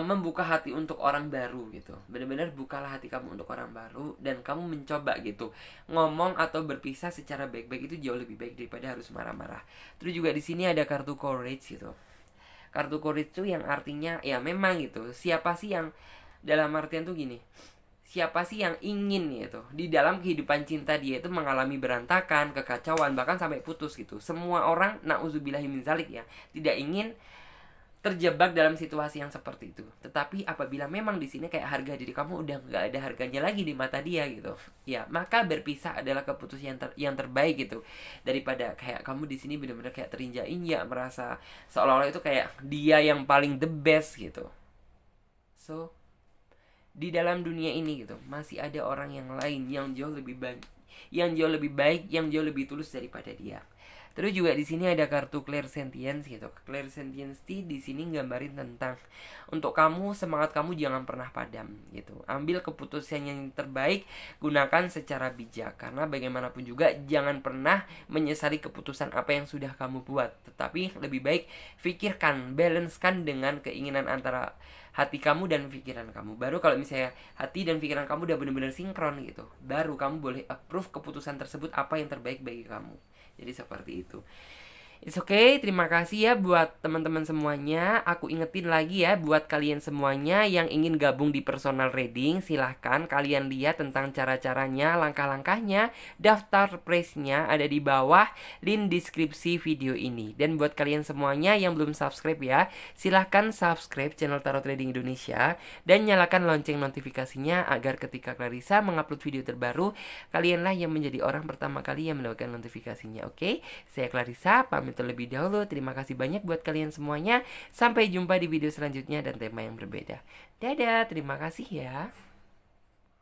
membuka hati untuk orang baru gitu. Benar-benar bukalah hati kamu untuk orang baru, dan kamu mencoba gitu ngomong atau berpisah secara baik-baik, itu jauh lebih baik daripada harus marah-marah. Terus juga di sini ada kartu courage gitu. Kartu courage tuh yang artinya ya memang gitu, siapa sih yang, dalam artian tuh gini, siapa sih yang ingin gitu di dalam kehidupan cinta dia itu mengalami berantakan, kekacauan, bahkan sampai putus gitu. Semua orang, nauzubillahi min zalik ya, tidak ingin terjebak dalam situasi yang seperti itu. Tetapi apabila memang di sini kayak harga diri kamu udah nggak ada harganya lagi di mata dia gitu, ya maka berpisah adalah keputusan yang terbaik gitu. Daripada kayak kamu di sini benar-benar kayak terinjak-injak, merasa seolah-olah itu kayak dia yang paling the best gitu. So di dalam dunia ini gitu masih ada orang yang lain yang jauh lebih baik, yang jauh lebih tulus daripada dia. Terus juga di sini ada kartu clairsentience gitu. Clairsentience di sini gambarin tentang untuk kamu, semangat kamu jangan pernah padam gitu. Ambil keputusan yang terbaik, gunakan secara bijak, karena bagaimanapun juga jangan pernah menyesali keputusan apa yang sudah kamu buat. Tetapi lebih baik pikirkan, balancekan dengan keinginan antara hati kamu dan pikiran kamu. Baru kalau misalnya hati dan pikiran kamu udah benar-benar sinkron gitu, baru kamu boleh approve keputusan tersebut apa yang terbaik bagi kamu. Jadi seperti itu. It's okay, terima kasih ya buat teman-teman semuanya. Aku ingetin lagi ya buat kalian semuanya yang ingin gabung di personal reading, silahkan kalian lihat tentang cara-caranya, langkah-langkahnya, daftar price-nya ada di bawah link deskripsi video ini. Dan buat kalian semuanya yang belum subscribe ya, silahkan subscribe channel Tarot Trading Indonesia dan nyalakan lonceng notifikasinya agar ketika Clarissa mengupload video terbaru, kalianlah yang menjadi orang pertama kali yang mendapatkan notifikasinya. Oke, saya Clarissa pamit terlebih dahulu. Terima kasih banyak buat kalian semuanya. Sampai jumpa di video selanjutnya dan tema yang berbeda. Dadah, terima kasih ya.